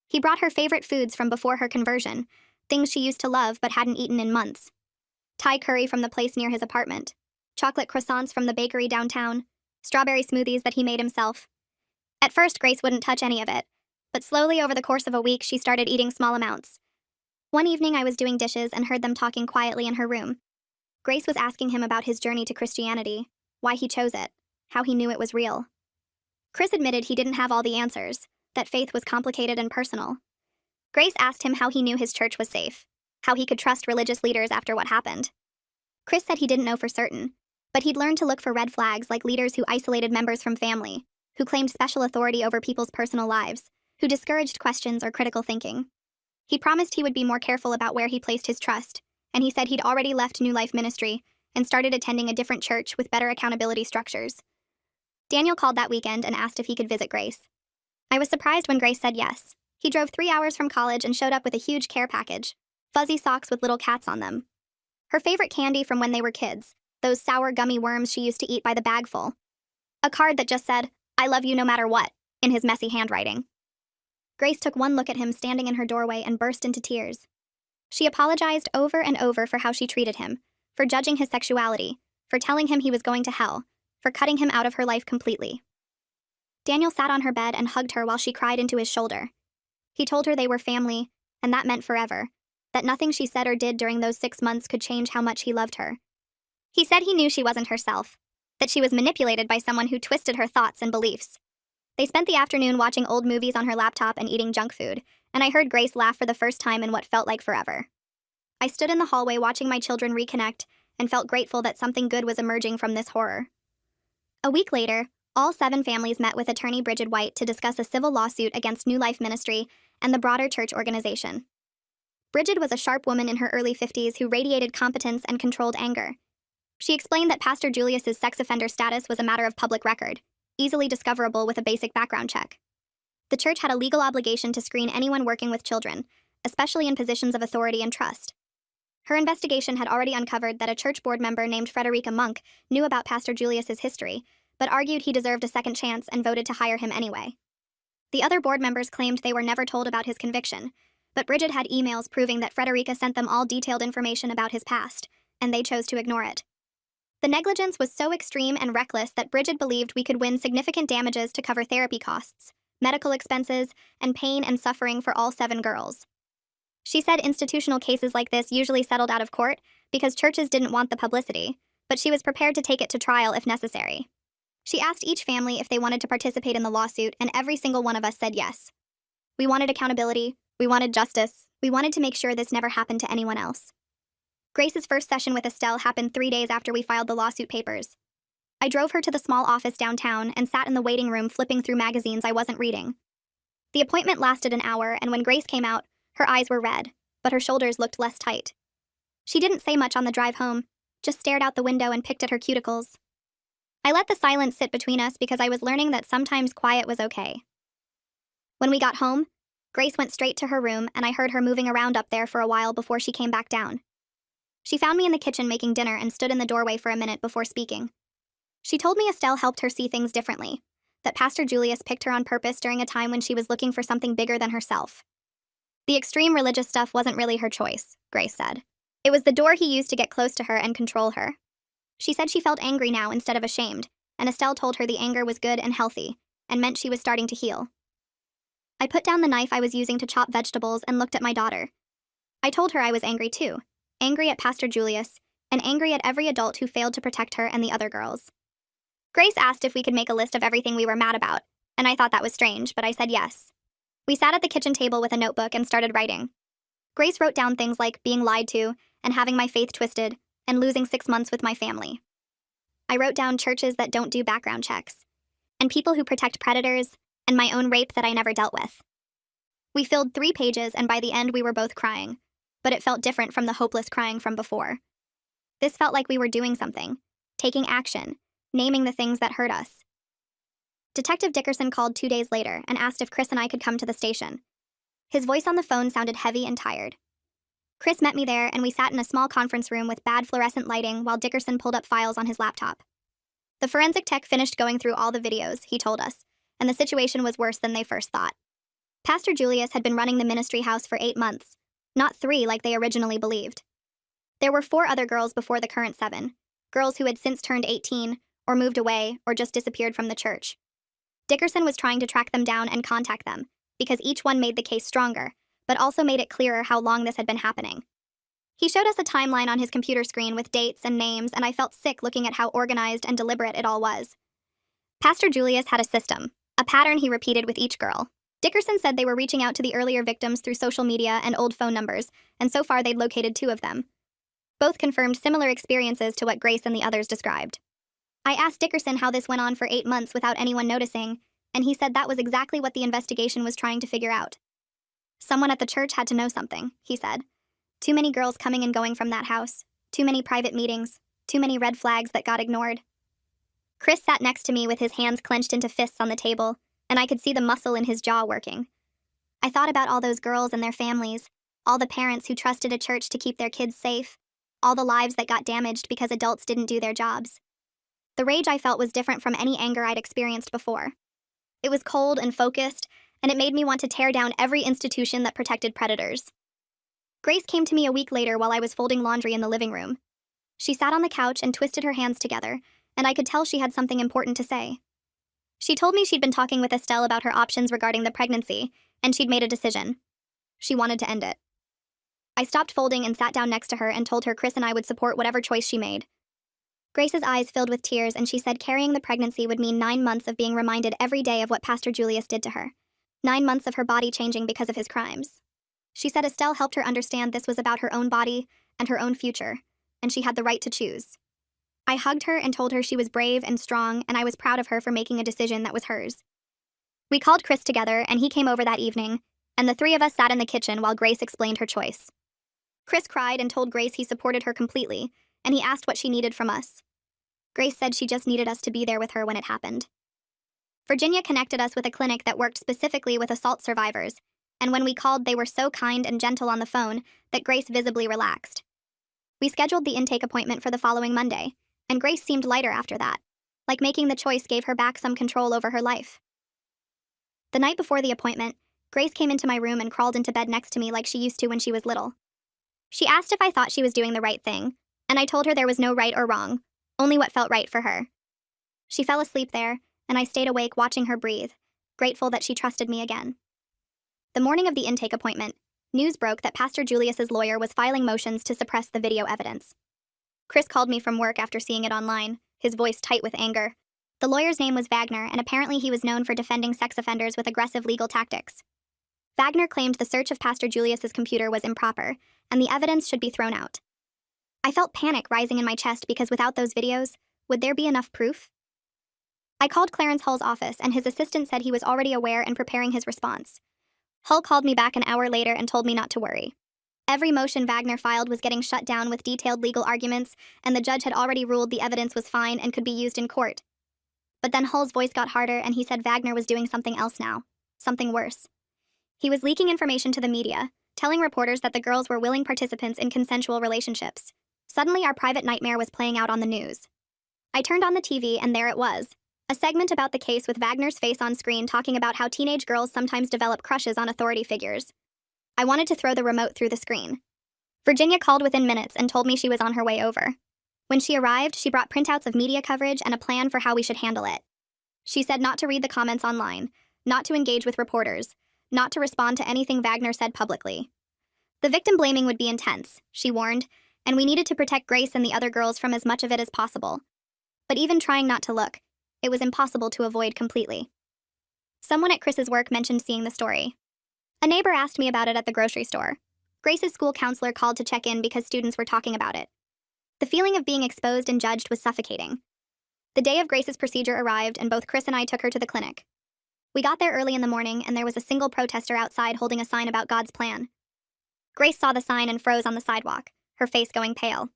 He brought her favorite foods from before her conversion, things she used to love but hadn't eaten in months. Thai curry from the place near his apartment, chocolate croissants from the bakery downtown, strawberry smoothies that he made himself. At first, Grace wouldn't touch any of it, but slowly over the course of a week, she started eating small amounts. One evening, I was doing dishes and heard them talking quietly in her room. Grace was asking him about his journey to Christianity, why he chose it, how he knew it was real. Chris admitted he didn't have all the answers, that faith was complicated and personal. Grace asked him how he knew his church was safe, how he could trust religious leaders after what happened. Chris said he didn't know for certain, but he'd learned to look for red flags like leaders who isolated members from family, who claimed special authority over people's personal lives, who discouraged questions or critical thinking. He promised he would be more careful about where he placed his trust, and he said he'd already left New Life Ministry and started attending a different church with better accountability structures. Daniel called that weekend and asked if he could visit Grace. I was surprised when Grace said yes. He drove 3 hours from college and showed up with a huge care package, fuzzy socks with little cats on them. Her favorite candy from when they were kids, those sour gummy worms she used to eat by the bagful. A card that just said, "I love you no matter what," in his messy handwriting. Grace took one look at him standing in her doorway and burst into tears. She apologized over and over for how she treated him, for judging his sexuality, for telling him he was going to hell, for cutting him out of her life completely. Daniel sat on her bed and hugged her while she cried into his shoulder. He told her they were family, and that meant forever, that nothing she said or did during those 6 months could change how much he loved her. He said he knew she wasn't herself, that she was manipulated by someone who twisted her thoughts and beliefs. They spent the afternoon watching old movies on her laptop and eating junk food, and I heard Grace laugh for the first time in what felt like forever. I stood in the hallway watching my children reconnect and felt grateful that something good was emerging from this horror. A week later, all 7 families met with attorney Bridget White to discuss a civil lawsuit against New Life Ministry and the broader church organization. Bridget was a sharp woman in her early 50s who radiated competence and controlled anger. She explained that Pastor Julius's sex offender status was a matter of public record, easily discoverable with a basic background check. The church had a legal obligation to screen anyone working with children, especially in positions of authority and trust. Her investigation had already uncovered that a church board member named Frederica Monk knew about Pastor Julius's history, but argued he deserved a second chance and voted to hire him anyway. The other board members claimed they were never told about his conviction, but Bridget had emails proving that Frederica sent them all detailed information about his past, and they chose to ignore it. The negligence was so extreme and reckless that Bridget believed we could win significant damages to cover therapy costs, medical expenses, and pain and suffering for all 7 girls. She said institutional cases like this usually settled out of court because churches didn't want the publicity, but she was prepared to take it to trial if necessary. She asked each family if they wanted to participate in the lawsuit, and every single one of us said yes. We wanted accountability, we wanted justice, we wanted to make sure this never happened to anyone else. Grace's first session with Estelle happened 3 days after we filed the lawsuit papers. I drove her to the small office downtown and sat in the waiting room flipping through magazines I wasn't reading. The appointment lasted an hour, and when Grace came out, her eyes were red, but her shoulders looked less tight. She didn't say much on the drive home, just stared out the window and picked at her cuticles. I let the silence sit between us because I was learning that sometimes quiet was okay. When we got home, Grace went straight to her room, and I heard her moving around up there for a while before she came back down. She found me in the kitchen making dinner and stood in the doorway for a minute before speaking. She told me Estelle helped her see things differently, that Pastor Julius picked her on purpose during a time when she was looking for something bigger than herself. The extreme religious stuff wasn't really her choice, Grace said. It was the door he used to get close to her and control her. She said she felt angry now instead of ashamed, and Estelle told her the anger was good and healthy, and meant she was starting to heal. I put down the knife I was using to chop vegetables and looked at my daughter. I told her I was angry too, angry at Pastor Julius, and angry at every adult who failed to protect her and the other girls. Grace asked if we could make a list of everything we were mad about, and I thought that was strange, but I said yes. We sat at the kitchen table with a notebook and started writing. Grace wrote down things like being lied to, and having my faith twisted, and losing 6 months with my family. I wrote down churches that don't do background checks, and people who protect predators, and my own rape that I never dealt with. We filled 3 pages, and by the end we were both crying, but it felt different from the hopeless crying from before. This felt like we were doing something, taking action, naming the things that hurt us. Detective Dickerson called 2 days later and asked if Chris and I could come to the station. His voice on the phone sounded heavy and tired. Chris met me there, and we sat in a small conference room with bad fluorescent lighting while Dickerson pulled up files on his laptop. The forensic tech finished going through all the videos, he told us, and the situation was worse than they first thought. Pastor Julius had been running the ministry house for 8 months, not 3 like they originally believed. There were 4 other girls before the current 7, girls who had since turned 18, or moved away, or just disappeared from the church. Dickerson was trying to track them down and contact them, because each one made the case stronger, but also made it clearer how long this had been happening. He showed us a timeline on his computer screen with dates and names, and I felt sick looking at how organized and deliberate it all was. Pastor Julius had a system, a pattern he repeated with each girl. Dickerson said they were reaching out to the earlier victims through social media and old phone numbers, and so far they'd located 2 of them. Both confirmed similar experiences to what Grace and the others described. I asked Dickerson how this went on for 8 months without anyone noticing, and he said that was exactly what the investigation was trying to figure out. Someone at the church had to know something, he said. Too many girls coming and going from that house, too many private meetings, too many red flags that got ignored. Chris sat next to me with his hands clenched into fists on the table, and I could see the muscle in his jaw working. I thought about all those girls and their families, all the parents who trusted a church to keep their kids safe, all the lives that got damaged because adults didn't do their jobs. The rage I felt was different from any anger I'd experienced before. It was cold and focused, and it made me want to tear down every institution that protected predators. Grace came to me a week later while I was folding laundry in the living room. She sat on the couch and twisted her hands together, and I could tell she had something important to say. She told me she'd been talking with Estelle about her options regarding the pregnancy, and she'd made a decision. She wanted to end it. I stopped folding and sat down next to her and told her Chris and I would support whatever choice she made. Grace's eyes filled with tears, and she said carrying the pregnancy would mean 9 months of being reminded every day of what Pastor Julius did to her. 9 months of her body changing because of his crimes. She said Estelle helped her understand this was about her own body and her own future, and she had the right to choose. I hugged her and told her she was brave and strong, and I was proud of her for making a decision that was hers. We called Chris together, and he came over that evening, and the 3 of us sat in the kitchen while Grace explained her choice. Chris cried and told Grace he supported her completely, and he asked what she needed from us. Grace said she just needed us to be there with her when it happened. Virginia connected us with a clinic that worked specifically with assault survivors, and when we called, they were so kind and gentle on the phone that Grace visibly relaxed. We scheduled the intake appointment for the following Monday, and Grace seemed lighter after that, like making the choice gave her back some control over her life. The night before the appointment, Grace came into my room and crawled into bed next to me like she used to when she was little. She asked if I thought she was doing the right thing, and I told her there was no right or wrong, only what felt right for her. She fell asleep there, and I stayed awake watching her breathe, grateful that she trusted me again. The morning of the intake appointment, news broke that Pastor Julius's lawyer was filing motions to suppress the video evidence. Chris called me from work after seeing it online, his voice tight with anger. The lawyer's name was Wagner, and apparently he was known for defending sex offenders with aggressive legal tactics. Wagner claimed the search of Pastor Julius's computer was improper, and the evidence should be thrown out. I felt panic rising in my chest because without those videos, Would there be enough proof? I called Clarence Hull's office, and his assistant said he was already aware and preparing his response. Hull called me back an hour later and told me not to worry. Every motion Wagner filed was getting shut down with detailed legal arguments, and the judge had already ruled the evidence was fine and could be used in court. But then Hull's voice got harder, and he said Wagner was doing something else now. Something worse. He was leaking information to the media, telling reporters that the girls were willing participants in consensual relationships. Suddenly, our private nightmare was playing out on the news. I turned on the TV, and there it was. A segment about the case with Wagner's face on screen talking about how teenage girls sometimes develop crushes on authority figures. I wanted to throw the remote through the screen. Virginia called within minutes and told me she was on her way over. When she arrived, she brought printouts of media coverage and a plan for how we should handle it. She said not to read the comments online, not to engage with reporters, not to respond to anything Wagner said publicly. The victim blaming would be intense, she warned, and we needed to protect Grace and the other girls from as much of it as possible. But even trying not to look, it was impossible to avoid completely. Someone at Chris's work mentioned seeing the story. A neighbor asked me about it at the grocery store. Grace's school counselor called to check in because students were talking about it. The feeling of being exposed and judged was suffocating. The day of Grace's procedure arrived, and both Chris and I took her to the clinic. We got there early in the morning, and there was a single protester outside holding a sign about God's plan. Grace saw the sign and froze on the sidewalk, her face going pale.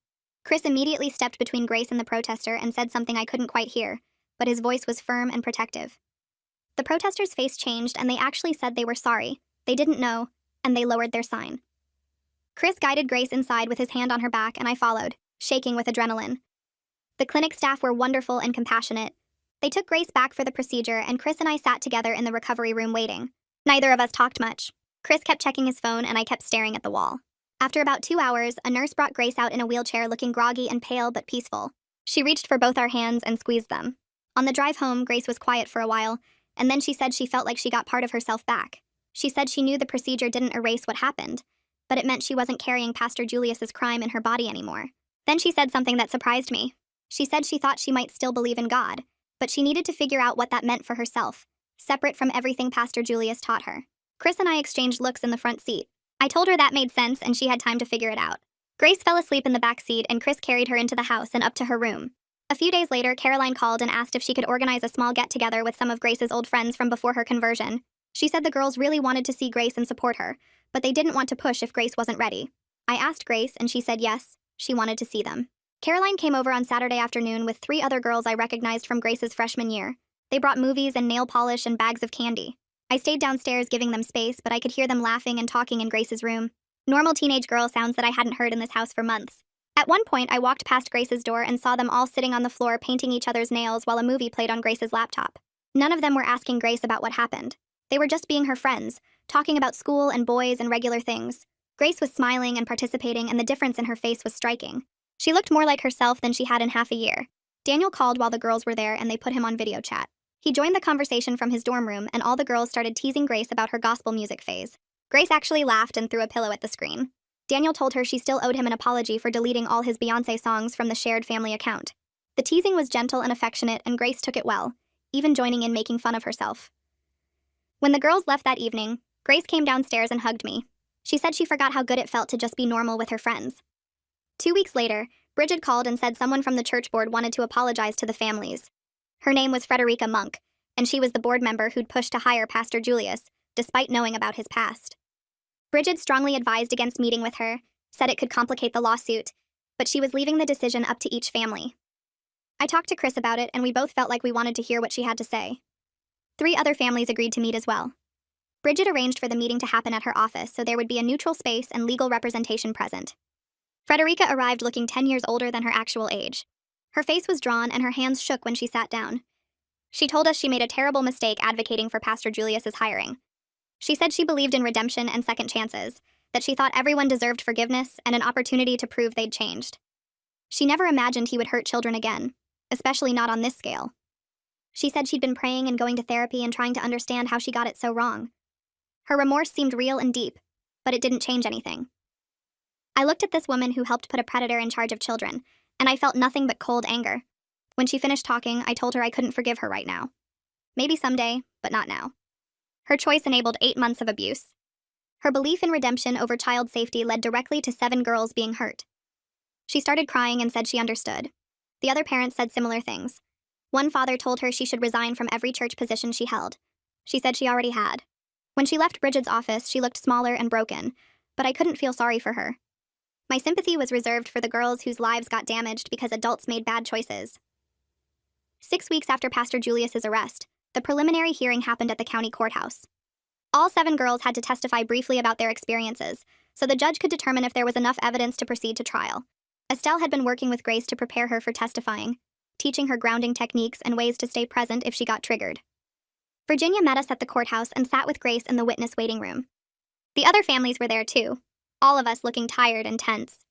Chris immediately stepped between Grace and the protester and said something I couldn't quite hear, but his voice was firm and protective. The protester's face changed, and they actually said they were sorry. They didn't know, and they lowered their sign. Chris guided Grace inside with his hand on her back, and I followed, shaking with adrenaline. The clinic staff were wonderful and compassionate. They took Grace back for the procedure, and Chris and I sat together in the recovery room waiting. Neither of us talked much. Chris kept checking his phone, and I kept staring at the wall. After about 2 hours, a nurse brought Grace out in a wheelchair looking groggy and pale but peaceful. She reached for both our hands and squeezed them. On the drive home, Grace was quiet for a while, and then she said she felt like she got part of herself back. She said she knew the procedure didn't erase what happened, but it meant she wasn't carrying Pastor Julius's crime in her body anymore. Then she said something that surprised me. She said she thought she might still believe in God, but she needed to figure out what that meant for herself, separate from everything Pastor Julius taught her. Chris and I exchanged looks in the front seat. I told her that made sense, and she had time to figure it out. Grace fell asleep in the back seat, and Chris carried her into the house and up to her room. A few days later, Caroline called and asked if she could organize a small get-together with some of Grace's old friends from before her conversion. She said the girls really wanted to see Grace and support her, but they didn't want to push if Grace wasn't ready. I asked Grace, and she said yes, she wanted to see them. Caroline came over on Saturday afternoon with 3 other girls I recognized from Grace's freshman year. They brought movies and nail polish and bags of candy. I stayed downstairs giving them space, but I could hear them laughing and talking in Grace's room. Normal teenage girl sounds that I hadn't heard in this house for months. At one point, I walked past Grace's door and saw them all sitting on the floor painting each other's nails while a movie played on Grace's laptop. None of them were asking Grace about what happened. They were just being her friends, talking about school and boys and regular things. Grace was smiling and participating, and the difference in her face was striking. She looked more like herself than she had in half a year. Daniel called while the girls were there, and they put him on video chat. He joined the conversation from his dorm room, and all the girls started teasing Grace about her gospel music phase. Grace actually laughed and threw a pillow at the screen. Daniel told her she still owed him an apology for deleting all his Beyoncé songs from the shared family account. The teasing was gentle and affectionate, and Grace took it well, even joining in making fun of herself. When the girls left that evening, Grace came downstairs and hugged me. She said she forgot how good it felt to just be normal with her friends. 2 weeks later, Bridget called and said someone from the church board wanted to apologize to the families. Her name was Frederica Monk, and she was the board member who'd pushed to hire Pastor Julius, despite knowing about his past. Bridget strongly advised against meeting with her, said it could complicate the lawsuit, but she was leaving the decision up to each family. I talked to Chris about it, and we both felt like we wanted to hear what she had to say. 3 other families agreed to meet as well. Bridget arranged for the meeting to happen at her office so there would be a neutral space and legal representation present. Frederica arrived looking 10 years older than her actual age. Her face was drawn and her hands shook when she sat down. She told us she made a terrible mistake advocating for Pastor Julius's hiring. She said she believed in redemption and second chances, that she thought everyone deserved forgiveness and an opportunity to prove they'd changed. She never imagined he would hurt children again, especially not on this scale. She said she'd been praying and going to therapy and trying to understand how she got it so wrong. Her remorse seemed real and deep, but it didn't change anything. I looked at this woman who helped put a predator in charge of children, and I felt nothing but cold anger. When she finished talking, I told her I couldn't forgive her right now. Maybe someday, but not now. Her choice enabled 8 months of abuse. Her belief in redemption over child safety led directly to 7 girls being hurt. She started crying and said she understood. The other parents said similar things. One father told her she should resign from every church position she held. She said she already had. When she left Bridget's office, she looked smaller and broken, but I couldn't feel sorry for her. My sympathy was reserved for the girls whose lives got damaged because adults made bad choices. 6 weeks after Pastor Julius's arrest, the preliminary hearing happened at the county courthouse. All 7 girls had to testify briefly about their experiences, so the judge could determine if there was enough evidence to proceed to trial. Estelle had been working with Grace to prepare her for testifying, teaching her grounding techniques and ways to stay present if she got triggered. Virginia met us at the courthouse and sat with Grace in the witness waiting room. The other families were there too, all of us looking tired and tense.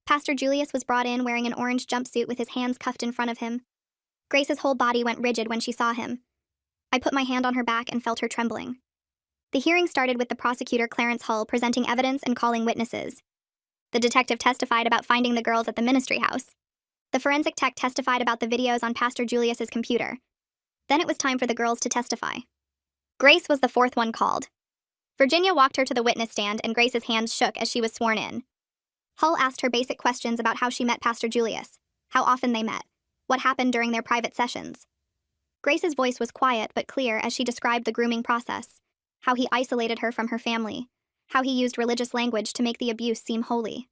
Pastor Julius was brought in wearing an orange jumpsuit with his hands cuffed in front of him. Grace's whole body went rigid when she saw him. I put my hand on her back and felt her trembling. The hearing started with the prosecutor Clarence Hull presenting evidence and calling witnesses. The detective testified about finding the girls at the ministry house. The forensic tech testified about the videos on Pastor Julius's computer. Then it was time for the girls to testify. Grace was the 4th one called. Virginia walked her to the witness stand and Grace's hands shook as she was sworn in. Hull asked her basic questions about how she met Pastor Julius, how often they met, what happened during their private sessions. Grace's voice was quiet but clear as she described the grooming process, how he isolated her from her family, how he used religious language to make the abuse seem holy.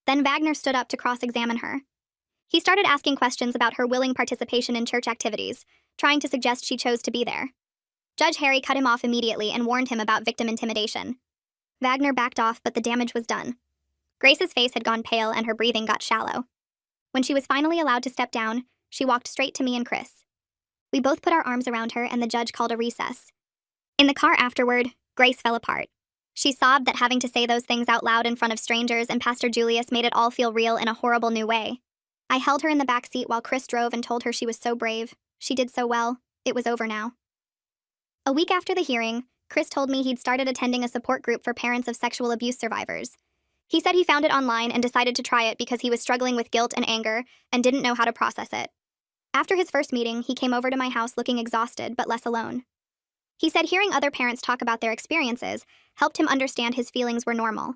Then Wagner stood up to cross-examine her. He started asking questions about her willing participation in church activities, trying to suggest she chose to be there. Judge Harry cut him off immediately and warned him about victim intimidation. Wagner backed off, but the damage was done. Grace's face had gone pale and her breathing got shallow. When she was finally allowed to step down, she walked straight to me and Chris. We both put our arms around her and the judge called a recess. In the car afterward, Grace fell apart. She sobbed that having to say those things out loud in front of strangers and Pastor Julius made it all feel real in a horrible new way. I held her in the back seat while Chris drove and told her she was so brave. She did so well. It was over now. A week after the hearing, Chris told me he'd started attending a support group for parents of sexual abuse survivors. He said he found it online and decided to try it because he was struggling with guilt and anger and didn't know how to process it. After his first meeting, he came over to my house looking exhausted but less alone. He said hearing other parents talk about their experiences helped him understand his feelings were normal.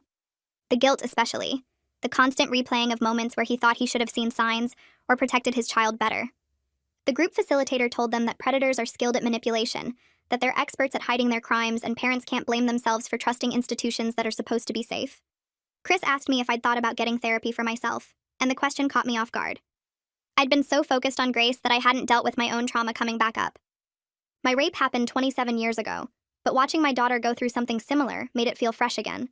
The guilt especially, the constant replaying of moments where he thought he should have seen signs or protected his child better. The group facilitator told them that predators are skilled at manipulation, that they're experts at hiding their crimes and parents can't blame themselves for trusting institutions that are supposed to be safe. Chris asked me if I'd thought about getting therapy for myself, and the question caught me off guard. I'd been so focused on Grace that I hadn't dealt with my own trauma coming back up. My rape happened 27 years ago, but watching my daughter go through something similar made it feel fresh again.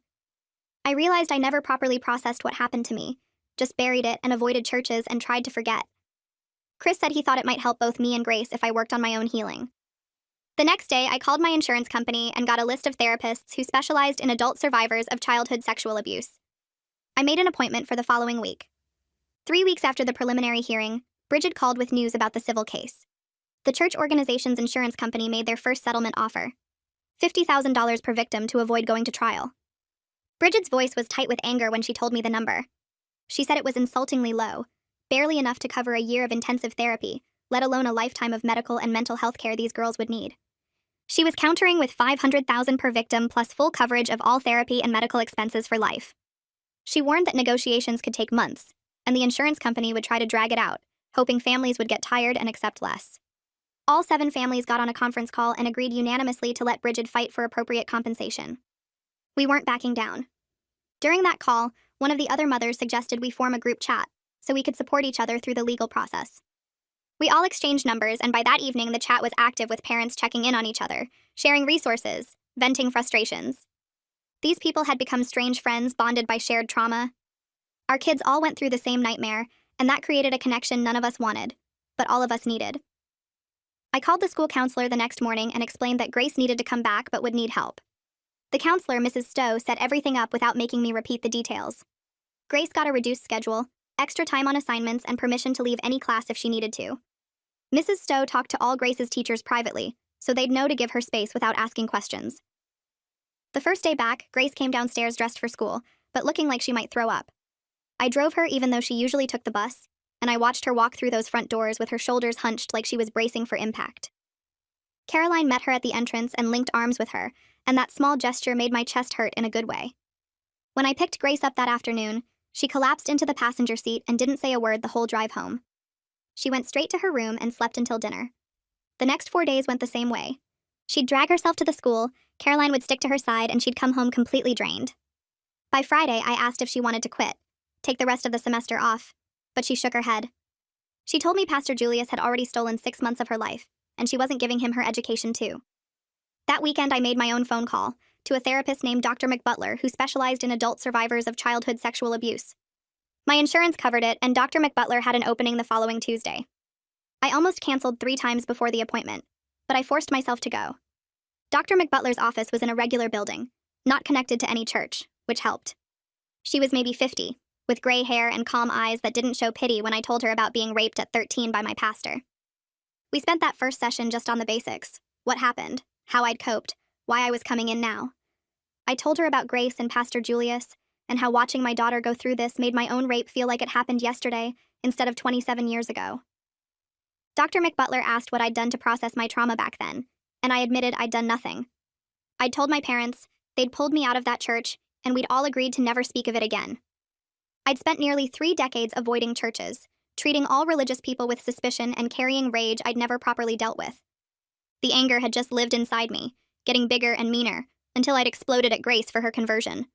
I realized I never properly processed what happened to me, just buried it and avoided churches and tried to forget. Chris said he thought it might help both me and Grace if I worked on my own healing. The next day, I called my insurance company and got a list of therapists who specialized in adult survivors of childhood sexual abuse. I made an appointment for the following week. 3 weeks after the preliminary hearing, Bridget called with news about the civil case. The church organization's insurance company made their first settlement offer, $50,000 per victim to avoid going to trial. Bridget's voice was tight with anger when she told me the number. She said it was insultingly low, barely enough to cover a year of intensive therapy, let alone a lifetime of medical and mental health care these girls would need. She was countering with $500,000 per victim plus full coverage of all therapy and medical expenses for life. She warned that negotiations could take months, and the insurance company would try to drag it out, hoping families would get tired and accept less. All 7 families got on a conference call and agreed unanimously to let Bridget fight for appropriate compensation. We weren't backing down. During that call, one of the other mothers suggested we form a group chat, so we could support each other through the legal process. We all exchanged numbers, and by that evening the chat was active with parents checking in on each other, sharing resources, venting frustrations. These people had become strange friends bonded by shared trauma. Our kids all went through the same nightmare, and that created a connection none of us wanted, but all of us needed. I called the school counselor the next morning and explained that Grace needed to come back but would need help. The counselor, Mrs. Stowe, set everything up without making me repeat the details. Grace got a reduced schedule, extra time on assignments, and permission to leave any class if she needed to. Mrs. Stowe talked to all Grace's teachers privately, so they'd know to give her space without asking questions. The first day back, Grace came downstairs dressed for school, but looking like she might throw up. I drove her even though she usually took the bus, and I watched her walk through those front doors with her shoulders hunched like she was bracing for impact. Caroline met her at the entrance and linked arms with her, and that small gesture made my chest hurt in a good way. When I picked Grace up that afternoon, she collapsed into the passenger seat and didn't say a word the whole drive home. She went straight to her room and slept until dinner. The next 4 days went the same way. She'd drag herself to the school, Caroline would stick to her side, and she'd come home completely drained. By Friday, I asked if she wanted to quit, take the rest of the semester off, but she shook her head. She told me Pastor Julius had already stolen 6 months of her life, and she wasn't giving him her education too. That weekend, I made my own phone call to a therapist named Dr. McButler, who specialized in adult survivors of childhood sexual abuse. My insurance covered it, and Dr. McButler had an opening the following Tuesday. I almost canceled 3 times before the appointment, but I forced myself to go. Dr. McButler's office was in a regular building, not connected to any church, which helped. She was maybe 50, with gray hair and calm eyes that didn't show pity when I told her about being raped at 13 by my pastor. We spent that first session just on the basics: what happened, how I'd coped, why I was coming in now. I told her about Grace and Pastor Julius, and how watching my daughter go through this made my own rape feel like it happened yesterday instead of 27 years ago. Dr. McButler asked what I'd done to process my trauma back then, and I admitted I'd done nothing. I'd told my parents, they'd pulled me out of that church, and we'd all agreed to never speak of it again. I'd spent nearly 3 decades avoiding churches, treating all religious people with suspicion and carrying rage I'd never properly dealt with. The anger had just lived inside me, getting bigger and meaner, until I'd exploded at Grace for her conversion.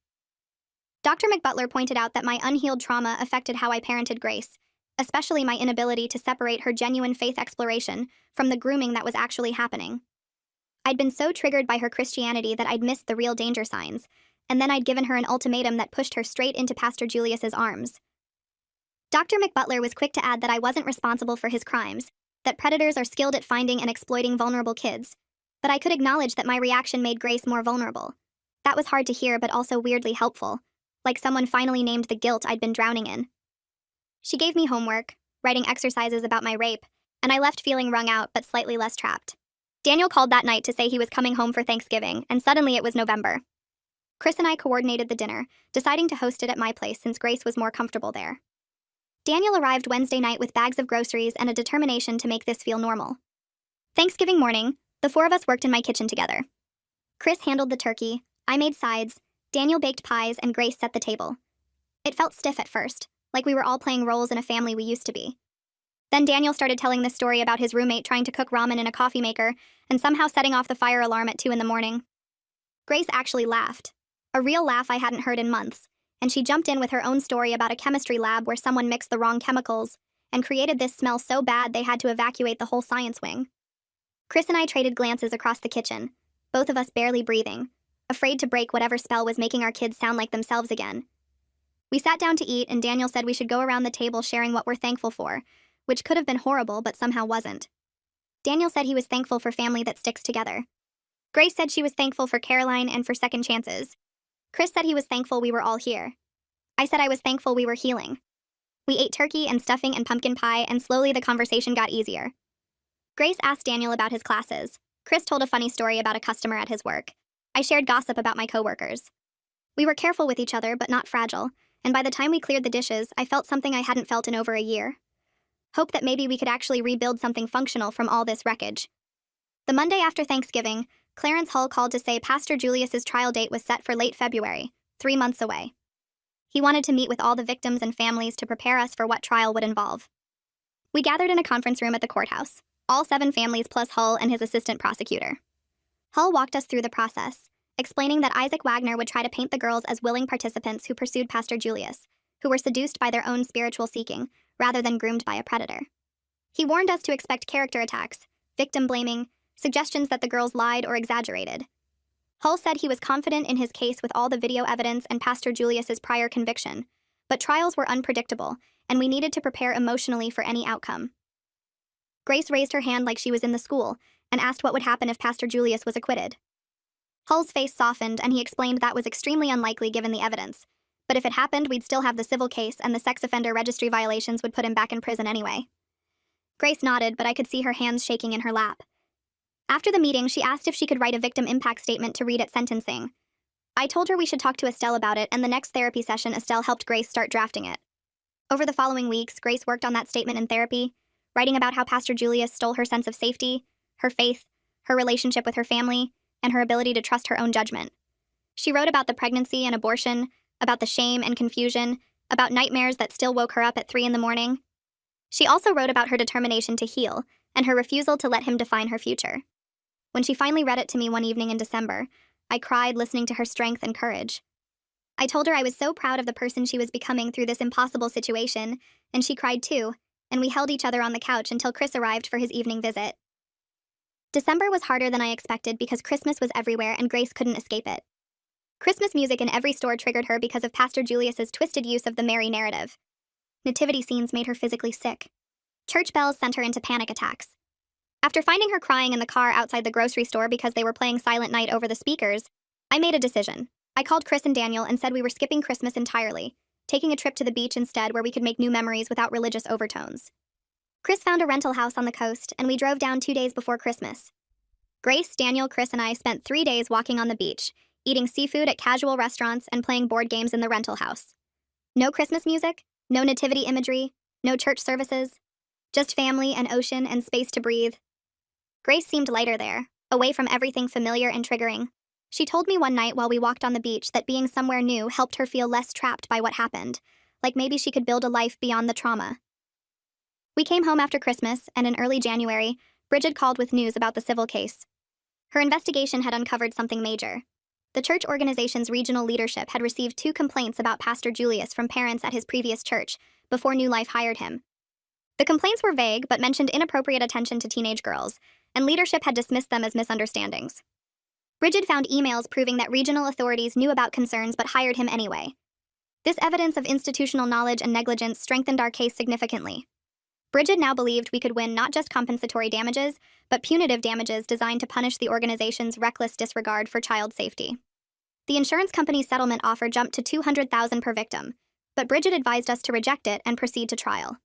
Dr. McButler pointed out that my unhealed trauma affected how I parented Grace, especially my inability to separate her genuine faith exploration from the grooming that was actually happening. I'd been so triggered by her Christianity that I'd missed the real danger signs, and then I'd given her an ultimatum that pushed her straight into Pastor Julius's arms. Dr. McButler was quick to add that I wasn't responsible for his crimes, that predators are skilled at finding and exploiting vulnerable kids, but I could acknowledge that my reaction made Grace more vulnerable. That was hard to hear, but also weirdly helpful, like someone finally named the guilt I'd been drowning in. She gave me homework, writing exercises about my rape, and I left feeling wrung out but slightly less trapped. Daniel called that night to say he was coming home for Thanksgiving, and suddenly it was November. Chris and I coordinated the dinner, deciding to host it at my place since Grace was more comfortable there. Daniel arrived Wednesday night with bags of groceries and a determination to make this feel normal. Thanksgiving morning, the 4 of us worked in my kitchen together. Chris handled the turkey, I made sides, Daniel baked pies, and Grace set the table. It felt stiff at first, like we were all playing roles in a family we used to be. Then Daniel started telling this story about his roommate trying to cook ramen in a coffee maker and somehow setting off the fire alarm at 2 in the morning. Grace actually laughed, a real laugh I hadn't heard in months, and she jumped in with her own story about a chemistry lab where someone mixed the wrong chemicals and created this smell so bad they had to evacuate the whole science wing. Chris and I traded glances across the kitchen, both of us barely breathing, afraid to break whatever spell was making our kids sound like themselves again. We sat down to eat, and Daniel said we should go around the table sharing what we're thankful for, which could have been horrible but somehow wasn't. Daniel said he was thankful for family that sticks together. Grace said she was thankful for Caroline and for second chances. Chris said he was thankful we were all here. I said I was thankful we were healing. We ate turkey and stuffing and pumpkin pie, and slowly the conversation got easier. Grace asked Daniel about his classes. Chris told a funny story about a customer at his work. I shared gossip about my coworkers. We were careful with each other but not fragile, and by the time we cleared the dishes, I felt something I hadn't felt in over a year. Hope that maybe we could actually rebuild something functional from all this wreckage. The Monday after Thanksgiving, Clarence Hull called to say Pastor Julius's trial date was set for late February, 3 months away. He wanted to meet with all the victims and families to prepare us for what trial would involve. We gathered in a conference room at the courthouse, all 7 families plus Hull and his assistant prosecutor. Hull walked us through the process, explaining that Isaac Wagner would try to paint the girls as willing participants who pursued Pastor Julius, who were seduced by their own spiritual seeking, rather than groomed by a predator. He warned us to expect character attacks, victim blaming, suggestions that the girls lied or exaggerated. Hull said he was confident in his case with all the video evidence and Pastor Julius's prior conviction, but trials were unpredictable, and we needed to prepare emotionally for any outcome. Grace raised her hand like she was in the school and asked what would happen if Pastor Julius was acquitted. Hull's face softened, and he explained that was extremely unlikely given the evidence, but if it happened, we'd still have the civil case, and the sex offender registry violations would put him back in prison anyway. Grace nodded, but I could see her hands shaking in her lap. After the meeting, she asked if she could write a victim impact statement to read at sentencing. I told her we should talk to Estelle about it, and the next therapy session, Estelle helped Grace start drafting it. Over the following weeks, Grace worked on that statement in therapy, writing about how Pastor Julius stole her sense of safety, her faith, her relationship with her family, and her ability to trust her own judgment. She wrote about the pregnancy and abortion, about the shame and confusion, about nightmares that still woke her up at 3 in the morning. She also wrote about her determination to heal and her refusal to let him define her future. When she finally read it to me one evening in December, I cried listening to her strength and courage. I told her I was so proud of the person she was becoming through this impossible situation, and she cried too, and we held each other on the couch until Chris arrived for his evening visit. December was harder than I expected because Christmas was everywhere and Grace couldn't escape it. Christmas music in every store triggered her because of Pastor Julius's twisted use of the Mary narrative. Nativity scenes made her physically sick. Church bells sent her into panic attacks. After finding her crying in the car outside the grocery store because they were playing Silent Night over the speakers, I made a decision. I called Chris and Daniel and said we were skipping Christmas entirely, taking a trip to the beach instead where we could make new memories without religious overtones. Chris found a rental house on the coast, and we drove down 2 days before Christmas. Grace, Daniel, Chris, and I spent 3 days walking on the beach, eating seafood at casual restaurants and playing board games in the rental house. No Christmas music, no nativity imagery, no church services, just family and ocean and space to breathe. Grace seemed lighter there, away from everything familiar and triggering. She told me one night while we walked on the beach that being somewhere new helped her feel less trapped by what happened, like maybe she could build a life beyond the trauma. We came home after Christmas, and in early January, Bridget called with news about the civil case. Her investigation had uncovered something major. The church organization's regional leadership had received 2 complaints about Pastor Julius from parents at his previous church before New Life hired him. The complaints were vague but mentioned inappropriate attention to teenage girls, and leadership had dismissed them as misunderstandings. Bridget found emails proving that regional authorities knew about concerns but hired him anyway. This evidence of institutional knowledge and negligence strengthened our case significantly. Bridget now believed we could win not just compensatory damages, but punitive damages designed to punish the organization's reckless disregard for child safety. The insurance company's settlement offer jumped to $200,000 per victim, but Bridget advised us to reject it and proceed to trial.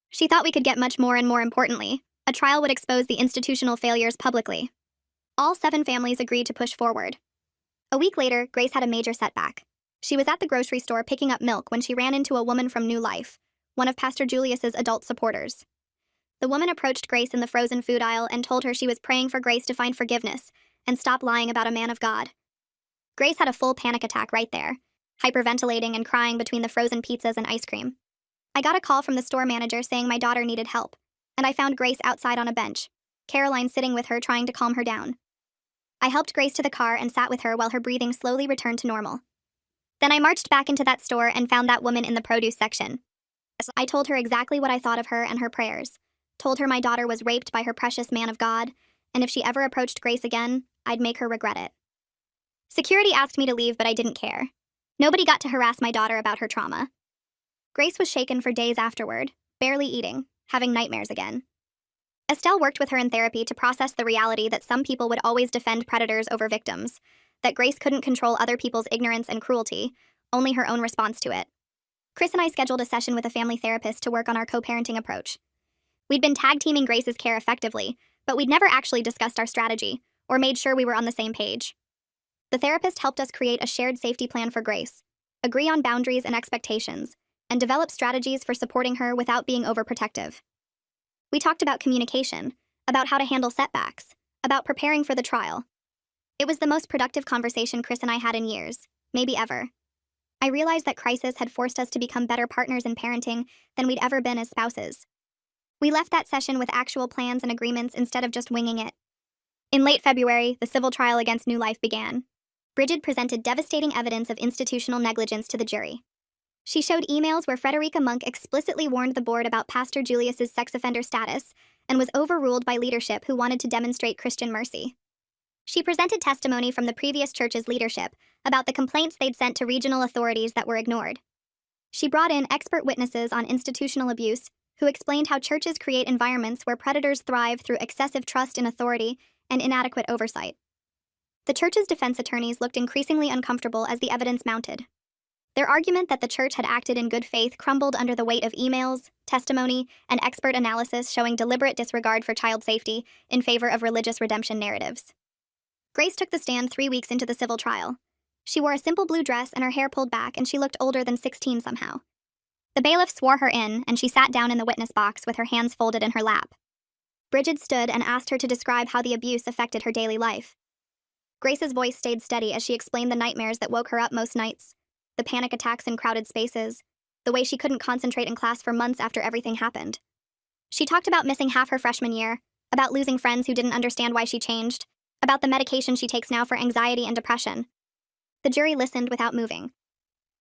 She thought we could get much more, and more importantly, a trial would expose the institutional failures publicly. All 7 families agreed to push forward. A week later, Grace had a major setback. She was at the grocery store picking up milk when she ran into a woman from New Life, one of Pastor Julius's adult supporters. The woman approached Grace in the frozen food aisle and told her she was praying for Grace to find forgiveness and stop lying about a man of God. Grace had a full panic attack right there, hyperventilating and crying between the frozen pizzas and ice cream. I got a call from the store manager saying my daughter needed help, and I found Grace outside on a bench, Caroline sitting with her trying to calm her down. I helped Grace to the car and sat with her while her breathing slowly returned to normal. Then I marched back into that store and found that woman in the produce section. I told her exactly what I thought of her and her prayers, told her my daughter was raped by her precious man of God, and if she ever approached Grace again, I'd make her regret it. Security asked me to leave, but I didn't care. Nobody got to harass my daughter about her trauma. Grace was shaken for days afterward, barely eating, having nightmares again. Estelle worked with her in therapy to process the reality that some people would always defend predators over victims, that Grace couldn't control other people's ignorance and cruelty, only her own response to it. Chris and I scheduled a session with a family therapist to work on our co-parenting approach. We'd been tag-teaming Grace's care effectively, but we'd never actually discussed our strategy or made sure we were on the same page. The therapist helped us create a shared safety plan for Grace, agree on boundaries and expectations, and develop strategies for supporting her without being overprotective. We talked about communication, about how to handle setbacks, about preparing for the trial. It was the most productive conversation Chris and I had in years, maybe ever. I realized that crisis had forced us to become better partners in parenting than we'd ever been as spouses. We left that session with actual plans and agreements instead of just winging it. In late February, the civil trial against New Life began. Bridget presented devastating evidence of institutional negligence to the jury. She showed emails where Frederica Monk explicitly warned the board about Pastor Julius's sex offender status and was overruled by leadership who wanted to demonstrate Christian mercy. She presented testimony from the previous church's leadership about the complaints they'd sent to regional authorities that were ignored. She brought in expert witnesses on institutional abuse who explained how churches create environments where predators thrive through excessive trust in authority and inadequate oversight. The church's defense attorneys looked increasingly uncomfortable as the evidence mounted. Their argument that the church had acted in good faith crumbled under the weight of emails, testimony, and expert analysis showing deliberate disregard for child safety in favor of religious redemption narratives. Grace took the stand 3 weeks into the civil trial. She wore a simple blue dress and her hair pulled back, and she looked older than 16 somehow. The bailiff swore her in, and she sat down in the witness box with her hands folded in her lap. Bridget stood and asked her to describe how the abuse affected her daily life. Grace's voice stayed steady as she explained the nightmares that woke her up most nights, the panic attacks in crowded spaces, the way she couldn't concentrate in class for months after everything happened. She talked about missing half her freshman year, about losing friends who didn't understand why she changed, about the medication she takes now for anxiety and depression. The jury listened without moving.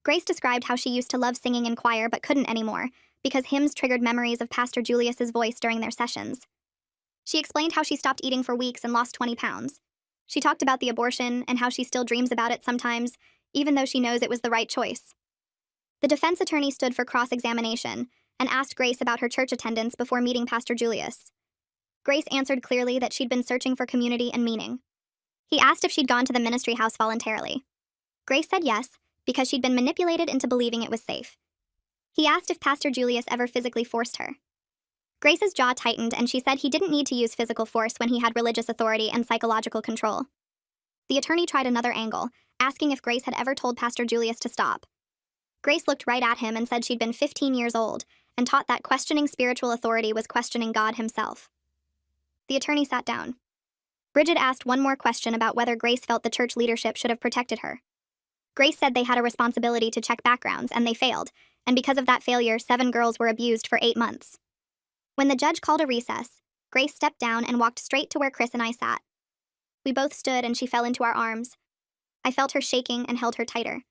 Grace described how she used to love singing in choir but couldn't anymore, because hymns triggered memories of Pastor Julius's voice during their sessions. She explained how she stopped eating for weeks and lost 20 pounds. She talked about the abortion and how she still dreams about it sometimes, even though she knows it was the right choice. The defense attorney stood for cross-examination and asked Grace about her church attendance before meeting Pastor Julius. Grace answered clearly that she'd been searching for community and meaning. He asked if she'd gone to the ministry house voluntarily. Grace said yes, because she'd been manipulated into believing it was safe. He asked if Pastor Julius ever physically forced her. Grace's jaw tightened and she said he didn't need to use physical force when he had religious authority and psychological control. The attorney tried another angle, asking if Grace had ever told Pastor Julius to stop. Grace looked right at him and said she'd been 15 years old and taught that questioning spiritual authority was questioning God himself. The attorney sat down. Bridget asked one more question about whether Grace felt the church leadership should have protected her. Grace said they had a responsibility to check backgrounds, and they failed, and because of that failure, 7 girls were abused for 8 months. When the judge called a recess, Grace stepped down and walked straight to where Chris and I sat. We both stood and she fell into our arms. I felt her shaking and held her tighter.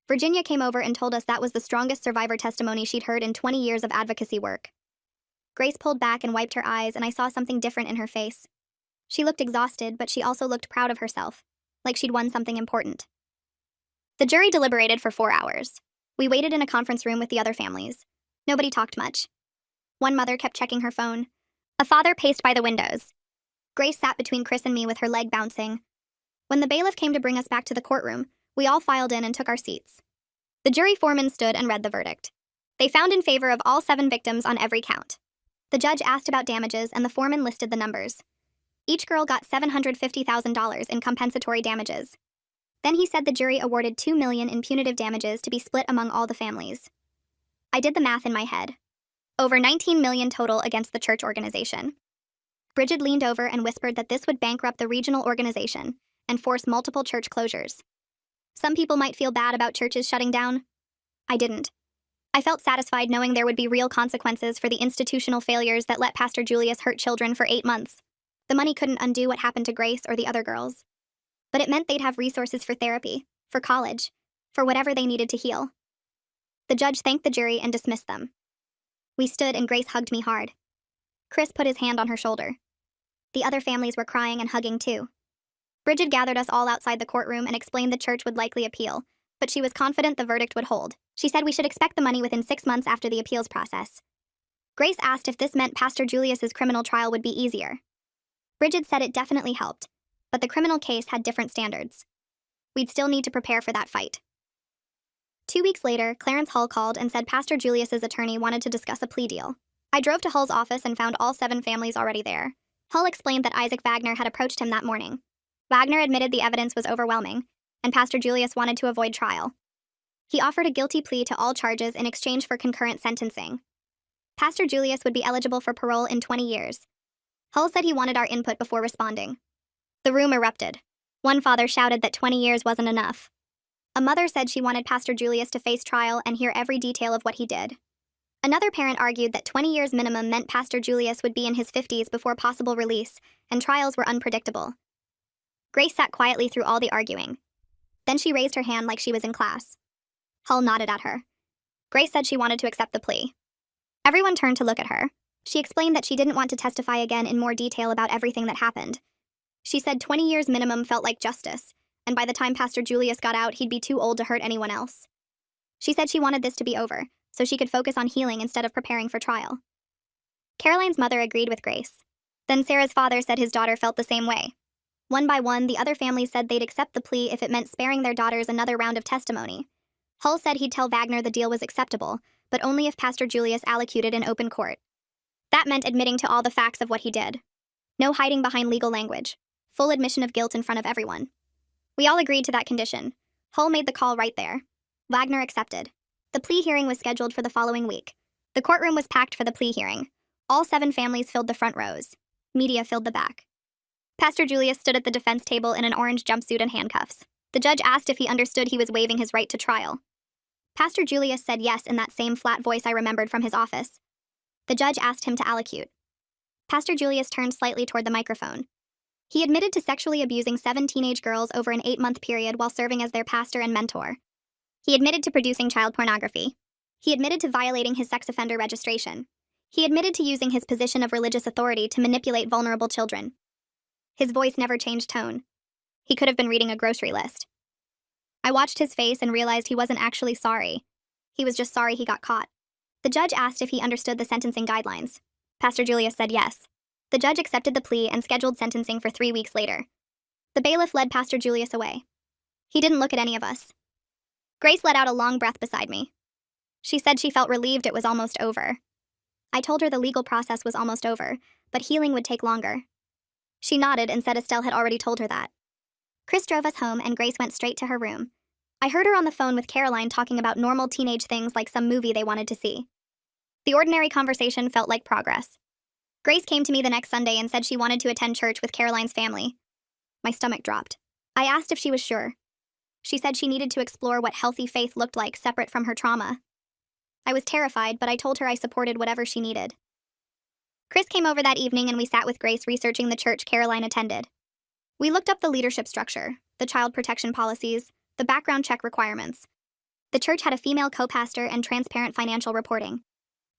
Virginia came over and told us that was the strongest survivor testimony she'd heard in 20 years of advocacy work. Grace pulled back and wiped her eyes, and I saw something different in her face. She looked exhausted, but she also looked proud of herself, like she'd won something important. The jury deliberated for 4 hours. We waited in a conference room with the other families. Nobody talked much. One mother kept checking her phone. A father paced by the windows. Grace sat between Chris and me with her leg bouncing. When the bailiff came to bring us back to the courtroom, we all filed in and took our seats. The jury foreman stood and read the verdict. They found in favor of all 7 victims on every count. The judge asked about damages, and the foreman listed the numbers. Each girl got $750,000 in compensatory damages. Then he said the jury awarded $2 million in punitive damages to be split among all the families. I did the math in my head. Over $19 million total against the church organization. Bridget leaned over and whispered that this would bankrupt the regional organization and force multiple church closures. Some people might feel bad about churches shutting down. I didn't. I felt satisfied knowing there would be real consequences for the institutional failures that let Pastor Julius hurt children for 8 months. The money couldn't undo what happened to Grace or the other girls. But it meant they'd have resources for therapy, for college, for whatever they needed to heal. The judge thanked the jury and dismissed them. We stood and Grace hugged me hard. Chris put his hand on her shoulder. The other families were crying and hugging too. Bridget gathered us all outside the courtroom and explained the church would likely appeal, but she was confident the verdict would hold. She said we should expect the money within 6 months after the appeals process. Grace asked if this meant Pastor Julius's criminal trial would be easier. Bridget said it definitely helped, but the criminal case had different standards. We'd still need to prepare for that fight. 2 weeks later, Clarence Hull called and said Pastor Julius's attorney wanted to discuss a plea deal. I drove to Hull's office and found all 7 families already there. Hull explained that Isaac Wagner had approached him that morning. Wagner admitted the evidence was overwhelming, and Pastor Julius wanted to avoid trial. He offered a guilty plea to all charges in exchange for concurrent sentencing. Pastor Julius would be eligible for parole in 20 years. Hull said he wanted our input before responding. The room erupted. One father shouted that 20 years wasn't enough. A mother said she wanted Pastor Julius to face trial and hear every detail of what he did. Another parent argued that 20 years minimum meant Pastor Julius would be in his 50s before possible release, and trials were unpredictable. Grace sat quietly through all the arguing. Then she raised her hand like she was in class. Hull nodded at her. Grace said she wanted to accept the plea. Everyone turned to look at her. She explained that she didn't want to testify again in more detail about everything that happened. She said 20 years minimum felt like justice, and by the time Pastor Julius got out, he'd be too old to hurt anyone else. She said she wanted this to be over, so she could focus on healing instead of preparing for trial. Caroline's mother agreed with Grace. Then Sarah's father said his daughter felt the same way. One by one, the other families said they'd accept the plea if it meant sparing their daughters another round of testimony. Hull said he'd tell Wagner the deal was acceptable, but only if Pastor Julius allocuted in open court. That meant admitting to all the facts of what he did. No hiding behind legal language. Full admission of guilt in front of everyone. We all agreed to that condition. Hull made the call right there. Wagner accepted. The plea hearing was scheduled for the following week. The courtroom was packed for the plea hearing. All 7 families filled the front rows. Media filled the back. Pastor Julius stood at the defense table in an orange jumpsuit and handcuffs. The judge asked if he understood he was waiving his right to trial. Pastor Julius said yes in that same flat voice I remembered from his office. The judge asked him to allocute. Pastor Julius turned slightly toward the microphone. He admitted to sexually abusing 7 teenage girls over an 8-month period while serving as their pastor and mentor. He admitted to producing child pornography. He admitted to violating his sex offender registration. He admitted to using his position of religious authority to manipulate vulnerable children. His voice never changed tone. He could have been reading a grocery list. I watched his face and realized he wasn't actually sorry. He was just sorry he got caught. The judge asked if he understood the sentencing guidelines. Pastor Julius said yes. The judge accepted the plea and scheduled sentencing for 3 weeks later. The bailiff led Pastor Julius away. He didn't look at any of us. Grace let out a long breath beside me. She said she felt relieved it was almost over. I told her the legal process was almost over, but healing would take longer. She nodded and said Estelle had already told her that. Chris drove us home and Grace went straight to her room. I heard her on the phone with Caroline talking about normal teenage things like some movie they wanted to see. The ordinary conversation felt like progress. Grace came to me the next Sunday and said she wanted to attend church with Caroline's family. My stomach dropped. I asked if she was sure. She said she needed to explore what healthy faith looked like separate from her trauma. I was terrified, but I told her I supported whatever she needed. Chris came over that evening and we sat with Grace researching the church Caroline attended. We looked up the leadership structure, the child protection policies, the background check requirements. The church had a female co-pastor and transparent financial reporting.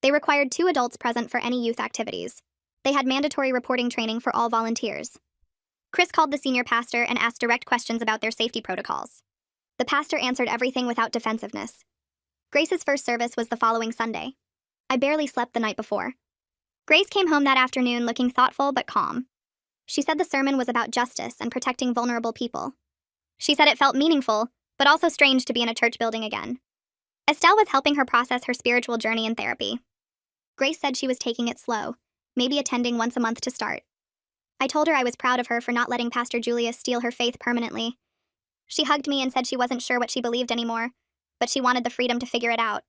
They required 2 adults present for any youth activities. They had mandatory reporting training for all volunteers. Chris called the senior pastor and asked direct questions about their safety protocols. The pastor answered everything without defensiveness. Grace's first service was the following Sunday. I barely slept the night before. Grace came home that afternoon looking thoughtful but calm. She said the sermon was about justice and protecting vulnerable people. She said it felt meaningful, but also strange to be in a church building again. Estelle was helping her process her spiritual journey in therapy. Grace said she was taking it slow, maybe attending once a month to start. I told her I was proud of her for not letting Pastor Julius steal her faith permanently. She hugged me and said she wasn't sure what she believed anymore, but she wanted the freedom to figure it out.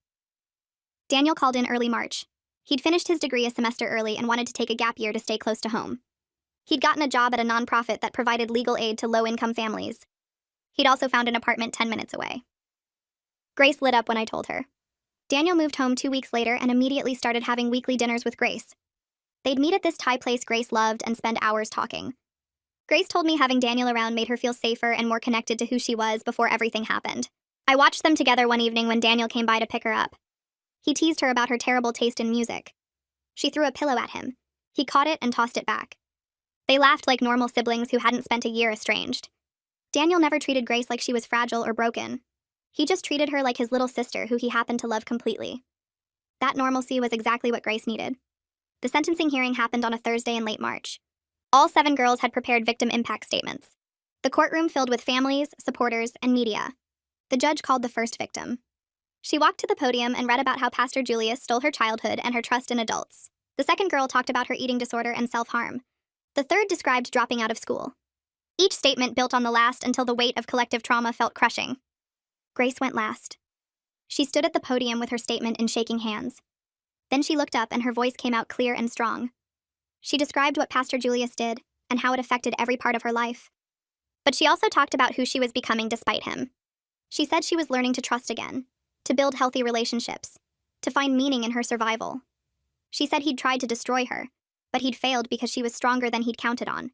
Daniel called in early March. He'd finished his degree a semester early and wanted to take a gap year to stay close to home. He'd gotten a job at a nonprofit that provided legal aid to low-income families. He'd also found an apartment 10 minutes away. Grace lit up when I told her. Daniel moved home 2 weeks later and immediately started having weekly dinners with Grace. They'd meet at this Thai place Grace loved and spend hours talking. Grace told me having Daniel around made her feel safer and more connected to who she was before everything happened. I watched them together one evening when Daniel came by to pick her up. He teased her about her terrible taste in music. She threw a pillow at him. He caught it and tossed it back. They laughed like normal siblings who hadn't spent a year estranged. Daniel never treated Grace like she was fragile or broken. He just treated her like his little sister who he happened to love completely. That normalcy was exactly what Grace needed. The sentencing hearing happened on a Thursday in late March. All 7 girls had prepared victim impact statements. The courtroom filled with families, supporters, and media. The judge called the first victim. She walked to the podium and read about how Pastor Julius stole her childhood and her trust in adults. The second girl talked about her eating disorder and self-harm. The third described dropping out of school. Each statement built on the last until the weight of collective trauma felt crushing. Grace went last. She stood at the podium with her statement in shaking hands. Then she looked up and her voice came out clear and strong. She described what Pastor Julius did and how it affected every part of her life. But she also talked about who she was becoming despite him. She said she was learning to trust again, to build healthy relationships, to find meaning in her survival. She said he'd tried to destroy her, but he'd failed because she was stronger than he'd counted on.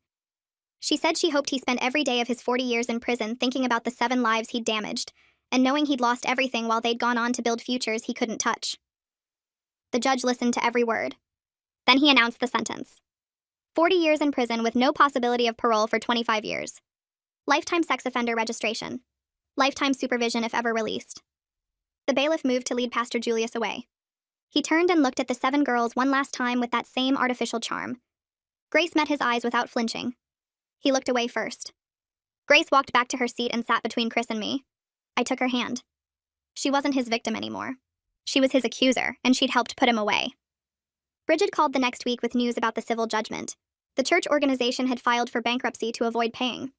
She said she hoped he spent every day of his 40 years in prison thinking about the 7 lives he'd damaged, and knowing he'd lost everything while they'd gone on to build futures he couldn't touch. The judge listened to every word. Then he announced the sentence. 40 years in prison with no possibility of parole for 25 years. Lifetime sex offender registration. Lifetime supervision if ever released. The bailiff moved to lead Pastor Julius away. He turned and looked at the 7 girls one last time with that same artificial charm. Grace met his eyes without flinching. He looked away first. Grace walked back to her seat and sat between Chris and me. I took her hand. She wasn't his victim anymore. She was his accuser, and she'd helped put him away. Bridget called the next week with news about the civil judgment. The church organization had filed for bankruptcy to avoid paying.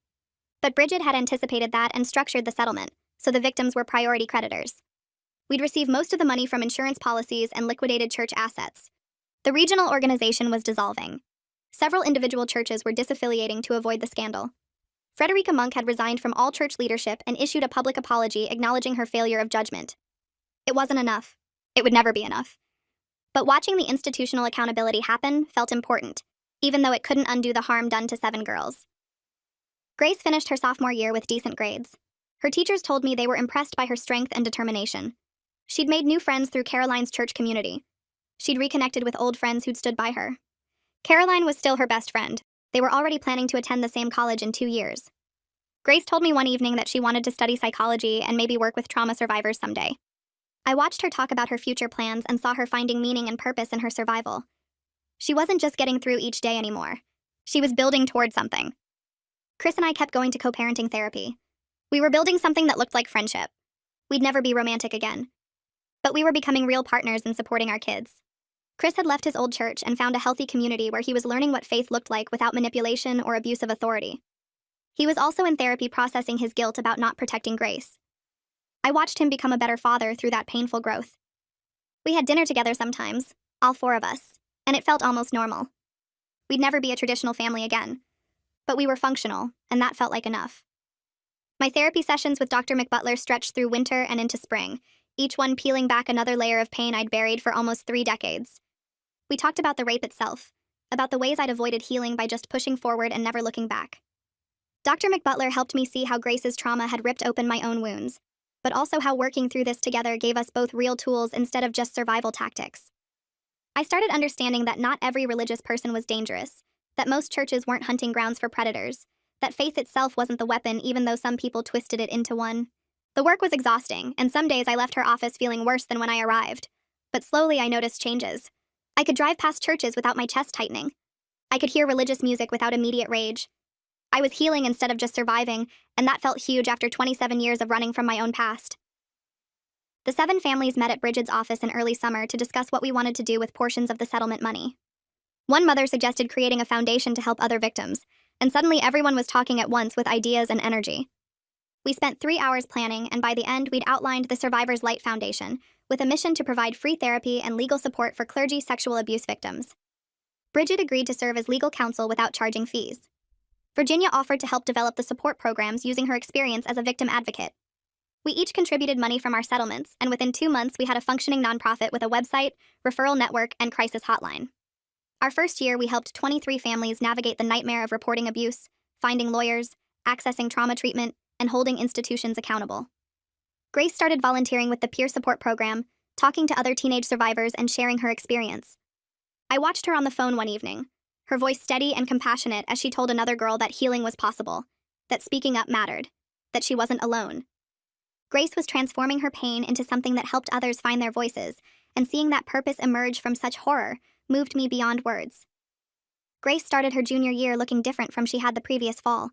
But Bridget had anticipated that and structured the settlement, so the victims were priority creditors. We'd receive most of the money from insurance policies and liquidated church assets. The regional organization was dissolving. Several individual churches were disaffiliating to avoid the scandal. Frederica Monk had resigned from all church leadership and issued a public apology acknowledging her failure of judgment. It wasn't enough. It would never be enough. But watching the institutional accountability happen felt important, even though it couldn't undo the harm done to 7 girls. Grace finished her sophomore year with decent grades. Her teachers told me they were impressed by her strength and determination. She'd made new friends through Caroline's church community. She'd reconnected with old friends who'd stood by her. Caroline was still her best friend. They were already planning to attend the same college in 2 years. Grace told me one evening that she wanted to study psychology and maybe work with trauma survivors someday. I watched her talk about her future plans and saw her finding meaning and purpose in her survival. She wasn't just getting through each day anymore. She was building toward something. Chris and I kept going to co-parenting therapy. We were building something that looked like friendship. We'd never be romantic again. But we were becoming real partners in supporting our kids. Chris had left his old church and found a healthy community where he was learning what faith looked like without manipulation or abuse of authority. He was also in therapy processing his guilt about not protecting Grace. I watched him become a better father through that painful growth. We had dinner together sometimes, all 4 of us, and it felt almost normal. We'd never be a traditional family again. But we were functional, and that felt like enough. My therapy sessions with Dr. McButler stretched through winter and into spring, each one peeling back another layer of pain I'd buried for almost 3 decades. We talked about the rape itself, about the ways I'd avoided healing by just pushing forward and never looking back. Dr. McButler helped me see how Grace's trauma had ripped open my own wounds, but also how working through this together gave us both real tools instead of just survival tactics. I started understanding that not every religious person was dangerous, that most churches weren't hunting grounds for predators, that faith itself wasn't the weapon even though some people twisted it into one. The work was exhausting, and some days I left her office feeling worse than when I arrived. But slowly I noticed changes. I could drive past churches without my chest tightening. I could hear religious music without immediate rage. I was healing instead of just surviving, and that felt huge after 27 years of running from my own past. The 7 families met at Bridget's office in early summer to discuss what we wanted to do with portions of the settlement money. One mother suggested creating a foundation to help other victims, and suddenly everyone was talking at once with ideas and energy. We spent 3 hours planning, and by the end we'd outlined the Survivors Light Foundation, with a mission to provide free therapy and legal support for clergy sexual abuse victims. Bridget agreed to serve as legal counsel without charging fees. Virginia offered to help develop the support programs using her experience as a victim advocate. We each contributed money from our settlements, and within 2 months we had a functioning nonprofit with a website, referral network, and crisis hotline. Our first year, we helped 23 families navigate the nightmare of reporting abuse, finding lawyers, accessing trauma treatment, and holding institutions accountable. Grace started volunteering with the peer support program, talking to other teenage survivors and sharing her experience. I watched her on the phone one evening, her voice steady and compassionate as she told another girl that healing was possible, that speaking up mattered, that she wasn't alone. Grace was transforming her pain into something that helped others find their voices, and seeing that purpose emerge from such horror moved me beyond words. Grace started her junior year looking different from she had the previous fall.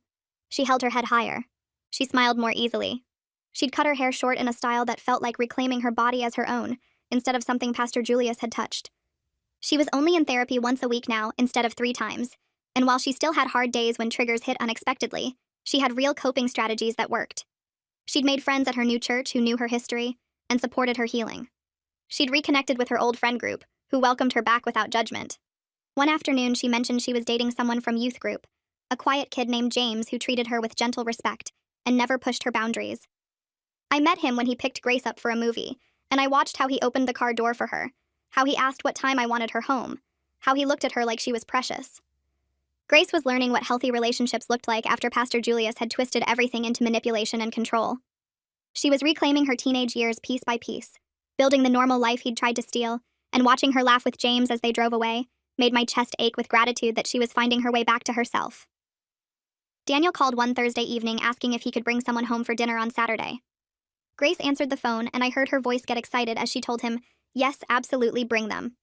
She held her head higher. She smiled more easily. She'd cut her hair short in a style that felt like reclaiming her body as her own, instead of something Pastor Julius had touched. She was only in therapy once a week now, instead of 3 times, and while she still had hard days when triggers hit unexpectedly, she had real coping strategies that worked. She'd made friends at her new church who knew her history and supported her healing. She'd reconnected with her old friend group, who welcomed her back without judgment. One afternoon, she mentioned she was dating someone from youth group, a quiet kid named James who treated her with gentle respect and never pushed her boundaries. I met him when he picked Grace up for a movie, and I watched how he opened the car door for her, how he asked what time I wanted her home, how he looked at her like she was precious. Grace was learning what healthy relationships looked like after Pastor Julius had twisted everything into manipulation and control. She was reclaiming her teenage years piece by piece, building the normal life he'd tried to steal, and watching her laugh with James as they drove away made my chest ache with gratitude that she was finding her way back to herself. Daniel called one Thursday evening asking if he could bring someone home for dinner on Saturday. Grace answered the phone, and I heard her voice get excited as she told him, "Yes, absolutely, bring them."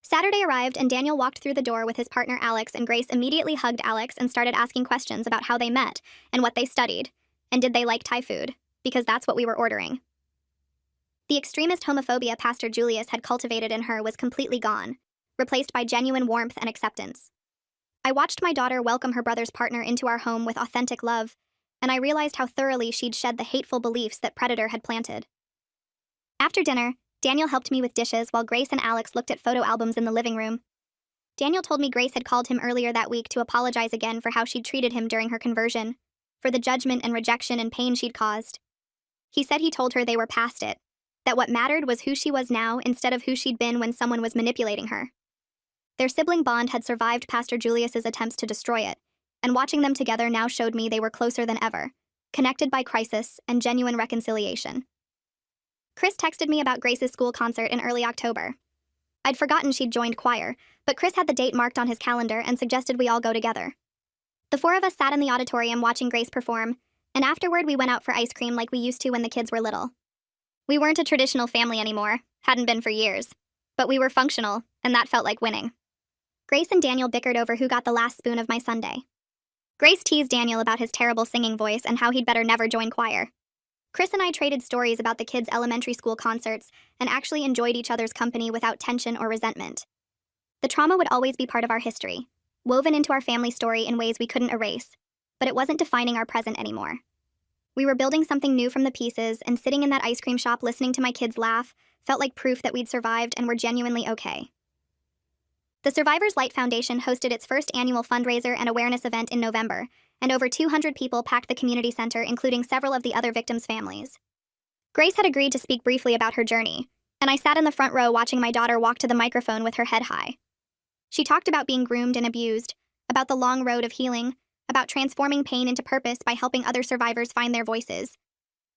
Saturday arrived, and Daniel walked through the door with his partner Alex, and Grace immediately hugged Alex and started asking questions about how they met and what they studied, and did they like Thai food, because that's what we were ordering. The extremist homophobia Pastor Julius had cultivated in her was completely gone, replaced by genuine warmth and acceptance. I watched my daughter welcome her brother's partner into our home with authentic love, and I realized how thoroughly she'd shed the hateful beliefs that Predator had planted. After dinner, Daniel helped me with dishes while Grace and Alex looked at photo albums in the living room. Daniel told me Grace had called him earlier that week to apologize again for how she'd treated him during her conversion, for the judgment and rejection and pain she'd caused. He said he told her they were past it, That what mattered was who she was now instead of who she'd been when someone was manipulating her. Their sibling bond had survived Pastor Julius's attempts to destroy it, and watching them together now showed me they were closer than ever, connected by crisis and genuine reconciliation. Chris texted me about Grace's school concert in early October. I'd forgotten she'd joined choir, but Chris had the date marked on his calendar and suggested we all go together. The four of us sat in the auditorium watching Grace perform, and afterward we went out for ice cream like we used to when the kids were little. We weren't a traditional family anymore, hadn't been for years, but we were functional, and that felt like winning. Grace and Daniel bickered over who got the last spoon of my sundae. Grace teased Daniel about his terrible singing voice and how he'd better never join choir. Chris and I traded stories about the kids' elementary school concerts and actually enjoyed each other's company without tension or resentment. The trauma would always be part of our history, woven into our family story in ways we couldn't erase, but it wasn't defining our present anymore. We were building something new from the pieces, and sitting in that ice cream shop listening to my kids laugh felt like proof that we'd survived and were genuinely okay. The Survivors Light Foundation hosted its first annual fundraiser and awareness event in November, and over 200 people packed the community center, including several of the other victims' families. Grace had agreed to speak briefly about her journey, and I sat in the front row watching my daughter walk to the microphone with her head high. She talked about being groomed and abused, about the long road of healing, about transforming pain into purpose by helping other survivors find their voices.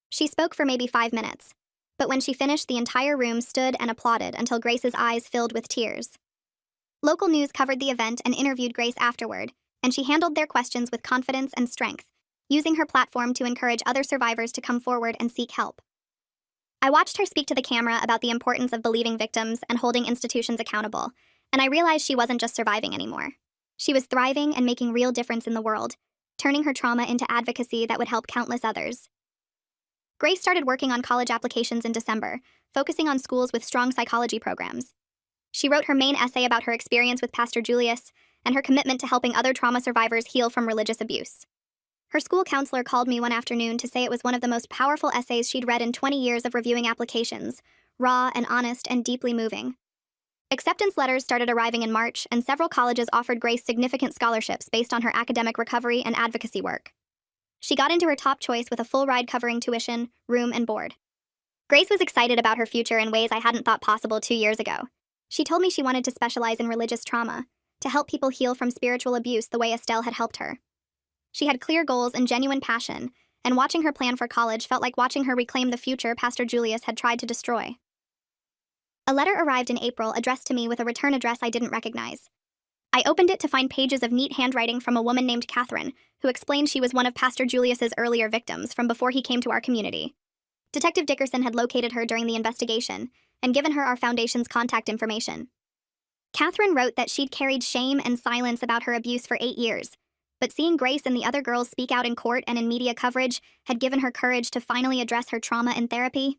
She spoke for maybe 5 minutes, but when she finished, the entire room stood and applauded until Grace's eyes filled with tears. Local news covered the event and interviewed Grace afterward, and she handled their questions with confidence and strength, using her platform to encourage other survivors to come forward and seek help. I watched her speak to the camera about the importance of believing victims and holding institutions accountable, and I realized she wasn't just surviving anymore. She was thriving and making real difference in the world, turning her trauma into advocacy that would help countless others. Grace started working on college applications in December, focusing on schools with strong psychology programs. She wrote her main essay about her experience with Pastor Julius and her commitment to helping other trauma survivors heal from religious abuse. Her school counselor called me one afternoon to say it was one of the most powerful essays she'd read in 20 years of reviewing applications, raw and honest and deeply moving. Acceptance letters started arriving in March, and several colleges offered Grace significant scholarships based on her academic recovery and advocacy work. She got into her top choice with a full ride covering tuition, room, and board. Grace was excited about her future in ways I hadn't thought possible 2 years ago. She told me she wanted to specialize in religious trauma, to help people heal from spiritual abuse the way Estelle had helped her. She had clear goals and genuine passion, and watching her plan for college felt like watching her reclaim the future Pastor Julius had tried to destroy. A letter arrived in April addressed to me with a return address I didn't recognize. I opened it to find pages of neat handwriting from a woman named Catherine, who explained she was one of Pastor Julius's earlier victims from before he came to our community. Detective Dickerson had located her during the investigation and given her our foundation's contact information. Catherine wrote that she'd carried shame and silence about her abuse for 8 years, but seeing Grace and the other girls speak out in court and in media coverage had given her courage to finally address her trauma in therapy.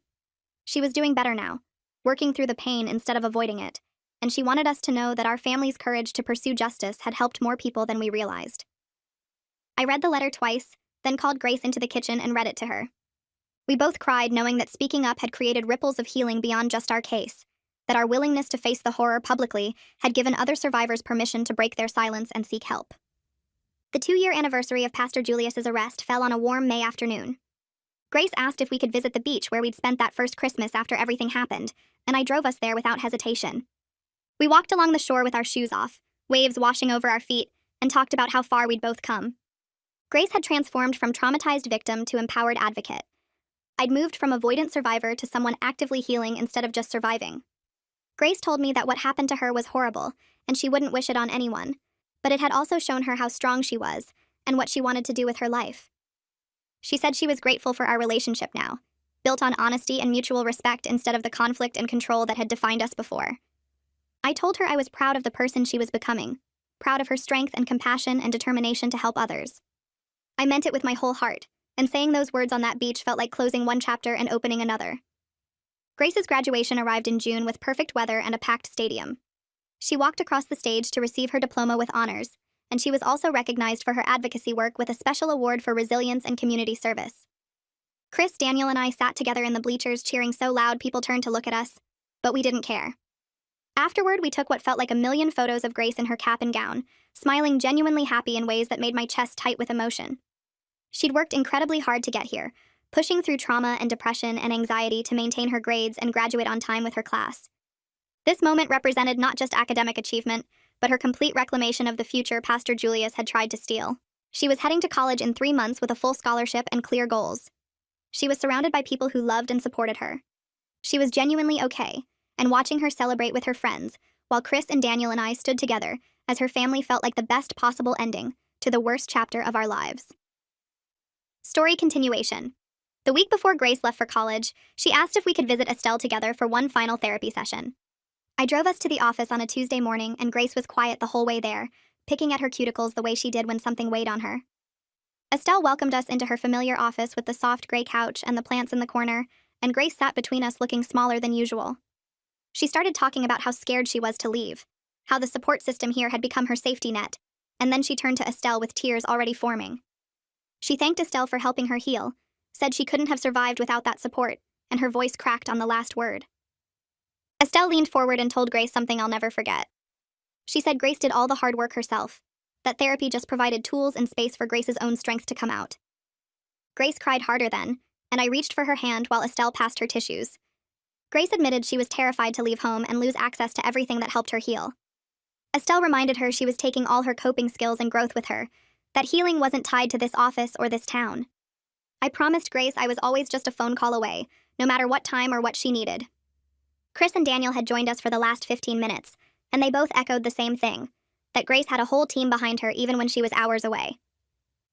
She was doing better now, working through the pain instead of avoiding it, and she wanted us to know that our family's courage to pursue justice had helped more people than we realized. I read the letter twice, then called Grace into the kitchen and read it to her. We both cried, knowing that speaking up had created ripples of healing beyond just our case, that our willingness to face the horror publicly had given other survivors permission to break their silence and seek help. The 2-year anniversary of Pastor Julius's arrest fell on a warm May afternoon. Grace asked if we could visit the beach where we'd spent that first Christmas after everything happened, and I drove us there without hesitation. We walked along the shore with our shoes off, waves washing over our feet, and talked about how far we'd both come. Grace had transformed from traumatized victim to empowered advocate. I'd moved from avoidant survivor to someone actively healing instead of just surviving. Grace told me that what happened to her was horrible, and she wouldn't wish it on anyone, but it had also shown her how strong she was and what she wanted to do with her life. She said she was grateful for our relationship now, built on honesty and mutual respect instead of the conflict and control that had defined us before. I told her I was proud of the person she was becoming, proud of her strength and compassion and determination to help others. I meant it with my whole heart, and saying those words on that beach felt like closing one chapter and opening another. Grace's graduation arrived in June with perfect weather and a packed stadium. She walked across the stage to receive her diploma with honors, and she was also recognized for her advocacy work with a special award for resilience and community service. Chris, Daniel, and I sat together in the bleachers cheering so loud people turned to look at us, but we didn't care. Afterward, we took what felt like a million photos of Grace in her cap and gown, smiling genuinely happy in ways that made my chest tight with emotion. She'd worked incredibly hard to get here, pushing through trauma and depression and anxiety to maintain her grades and graduate on time with her class. This moment represented not just academic achievement, but her complete reclamation of the future Pastor Julius had tried to steal. She was heading to college in 3 months with a full scholarship and clear goals. She was surrounded by people who loved and supported her. She was genuinely okay, and watching her celebrate with her friends, while Chris and Daniel and I stood together, as her family felt like the best possible ending to the worst chapter of our lives. Story continuation. The week before Grace left for college, she asked if we could visit Estelle together for one final therapy session. I drove us to the office on a Tuesday morning, and Grace was quiet the whole way there, picking at her cuticles the way she did when something weighed on her. Estelle welcomed us into her familiar office with the soft gray couch and the plants in the corner, and Grace sat between us looking smaller than usual. She started talking about how scared she was to leave, how the support system here had become her safety net, and then she turned to Estelle with tears already forming. She thanked Estelle for helping her heal, said she couldn't have survived without that support, and her voice cracked on the last word. Estelle leaned forward and told Grace something I'll never forget. She said Grace did all the hard work herself, that therapy just provided tools and space for Grace's own strength to come out. Grace cried harder then, and I reached for her hand while Estelle passed her tissues. Grace admitted she was terrified to leave home and lose access to everything that helped her heal. Estelle reminded her she was taking all her coping skills and growth with her, that healing wasn't tied to this office or this town. I promised Grace I was always just a phone call away, no matter what time or what she needed. Chris and Daniel had joined us for the last 15 minutes, and they both echoed the same thing, that Grace had a whole team behind her even when she was hours away.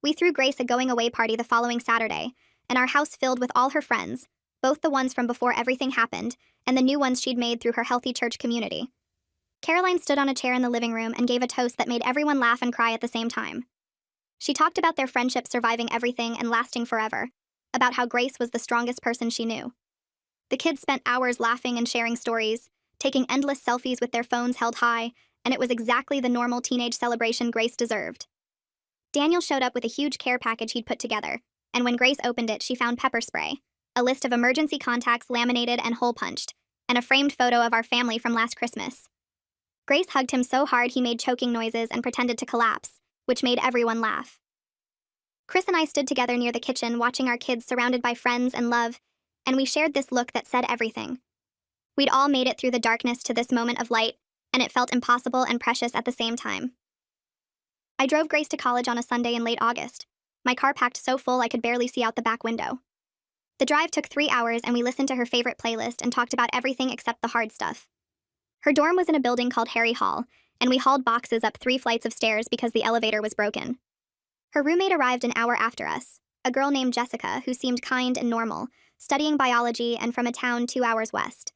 We threw Grace a going-away party the following Saturday, and our house filled with all her friends, both the ones from before everything happened, and the new ones she'd made through her healthy church community. Caroline stood on a chair in the living room and gave a toast that made everyone laugh and cry at the same time. She talked about their friendship surviving everything and lasting forever, about how Grace was the strongest person she knew. The kids spent hours laughing and sharing stories, taking endless selfies with their phones held high, and it was exactly the normal teenage celebration Grace deserved. Daniel showed up with a huge care package he'd put together, and when Grace opened it, she found pepper spray, a list of emergency contacts laminated and hole-punched, and a framed photo of our family from last Christmas. Grace hugged him so hard he made choking noises and pretended to collapse, which made everyone laugh. Chris and I stood together near the kitchen watching our kids surrounded by friends and love, and we shared this look that said everything. We'd all made it through the darkness to this moment of light, and it felt impossible and precious at the same time. I drove Grace to college on a Sunday in late August, my car packed so full I could barely see out the back window. The drive took 3 hours, and we listened to her favorite playlist and talked about everything except the hard stuff. Her dorm was in a building called Harry Hall, and we hauled boxes up 3 flights of stairs because the elevator was broken. Her roommate arrived an hour after us, a girl named Jessica who seemed kind and normal, studying biology and from a town 2 hours west.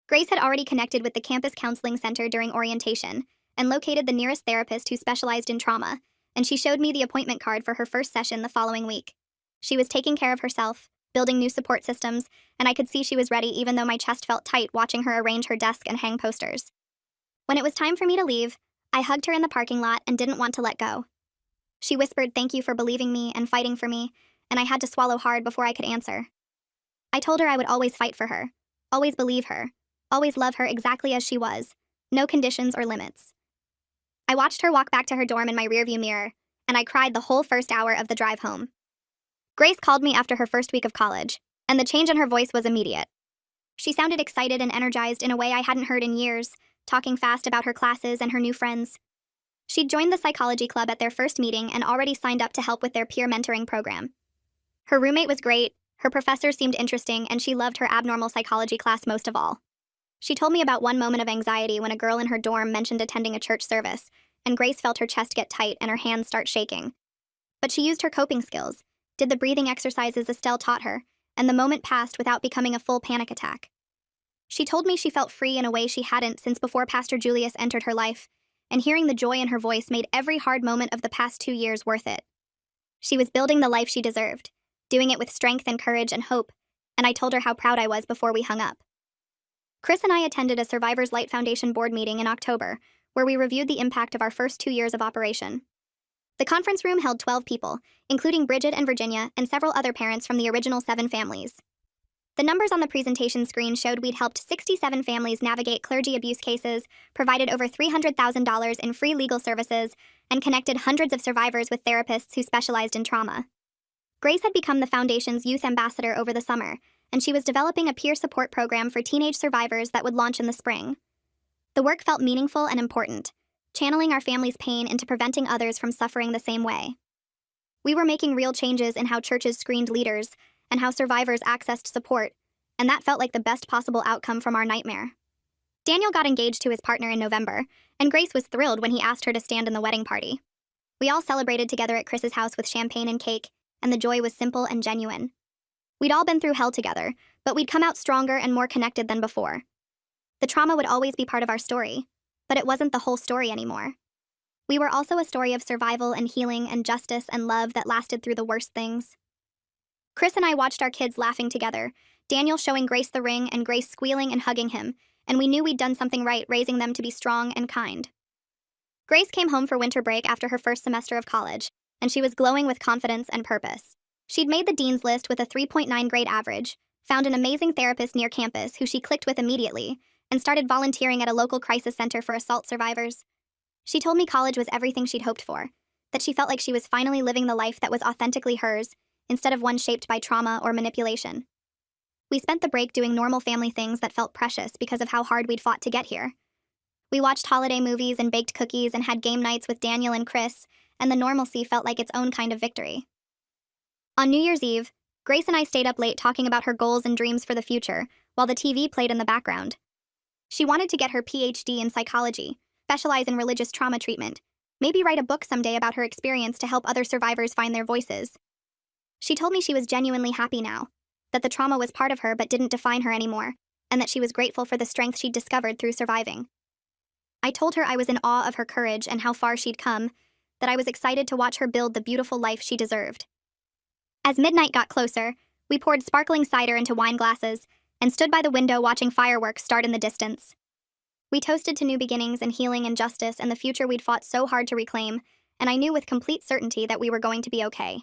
Grace had already connected with the campus counseling center during orientation and located the nearest therapist who specialized in trauma, and she showed me the appointment card for her first session the following week. She was taking care of herself, building new support systems, and I could see she was ready even though my chest felt tight watching her arrange her desk and hang posters. When it was time for me to leave, I hugged her in the parking lot and didn't want to let go. She whispered thank you for believing me and fighting for me, and I had to swallow hard before I could answer. I told her I would always fight for her, always believe her, always love her exactly as she was, no conditions or limits. I watched her walk back to her dorm in my rearview mirror, and I cried the whole first hour of the drive home. Grace called me after her first week of college, and the change in her voice was immediate. She sounded excited and energized in a way I hadn't heard in years, talking fast about her classes and her new friends. She'd joined the psychology club at their first meeting and already signed up to help with their peer mentoring program. Her roommate was great, her professor seemed interesting, and she loved her abnormal psychology class most of all. She told me about one moment of anxiety when a girl in her dorm mentioned attending a church service, and Grace felt her chest get tight and her hands start shaking. But she used her coping skills, did the breathing exercises Estelle taught her, and the moment passed without becoming a full panic attack. She told me she felt free in a way she hadn't since before Pastor Julius entered her life, and hearing the joy in her voice made every hard moment of the past 2 years worth it. She was building the life she deserved, doing it with strength and courage and hope, and I told her how proud I was before we hung up. Chris and I attended a Survivors Light Foundation board meeting in October, where we reviewed the impact of our first 2 years of operation. The conference room held 12 people, including Bridget and Virginia and several other parents from the original 7 families. The numbers on the presentation screen showed we'd helped 67 families navigate clergy abuse cases, provided over $300,000 in free legal services, and connected hundreds of survivors with therapists who specialized in trauma. Grace had become the Foundation's youth ambassador over the summer, and she was developing a peer support program for teenage survivors that would launch in the spring. The work felt meaningful and important, channeling our family's pain into preventing others from suffering the same way. We were making real changes in how churches screened leaders and how survivors accessed support, and that felt like the best possible outcome from our nightmare. Daniel got engaged to his partner in November, and Grace was thrilled when he asked her to stand in the wedding party. We all celebrated together at Chris's house with champagne and cake, and the joy was simple and genuine. We'd all been through hell together, but we'd come out stronger and more connected than before. The trauma would always be part of our story, but it wasn't the whole story anymore. We were also a story of survival and healing and justice and love that lasted through the worst things. Chris and I watched our kids laughing together, Daniel showing Grace the ring and Grace squealing and hugging him, and we knew we'd done something right raising them to be strong and kind. Grace came home for winter break after her first semester of college, and she was glowing with confidence and purpose. She'd made the dean's list with a 3.9 grade average, found an amazing therapist near campus who she clicked with immediately, and started volunteering at a local crisis center for assault survivors. She told me college was everything she'd hoped for, that she felt like she was finally living the life that was authentically hers, instead of one shaped by trauma or manipulation. We spent the break doing normal family things that felt precious because of how hard we'd fought to get here. We watched holiday movies and baked cookies and had game nights with Daniel and Chris, and the normalcy felt like its own kind of victory. On New Year's Eve, Grace and I stayed up late talking about her goals and dreams for the future, while the TV played in the background. She wanted to get her PhD in psychology, specialize in religious trauma treatment, maybe write a book someday about her experience to help other survivors find their voices. She told me she was genuinely happy now, that the trauma was part of her but didn't define her anymore, and that she was grateful for the strength she'd discovered through surviving. I told her I was in awe of her courage and how far she'd come, that I was excited to watch her build the beautiful life she deserved. As midnight got closer, we poured sparkling cider into wine glasses and stood by the window watching fireworks start in the distance. We toasted to new beginnings and healing and justice and the future we'd fought so hard to reclaim, and I knew with complete certainty that we were going to be okay.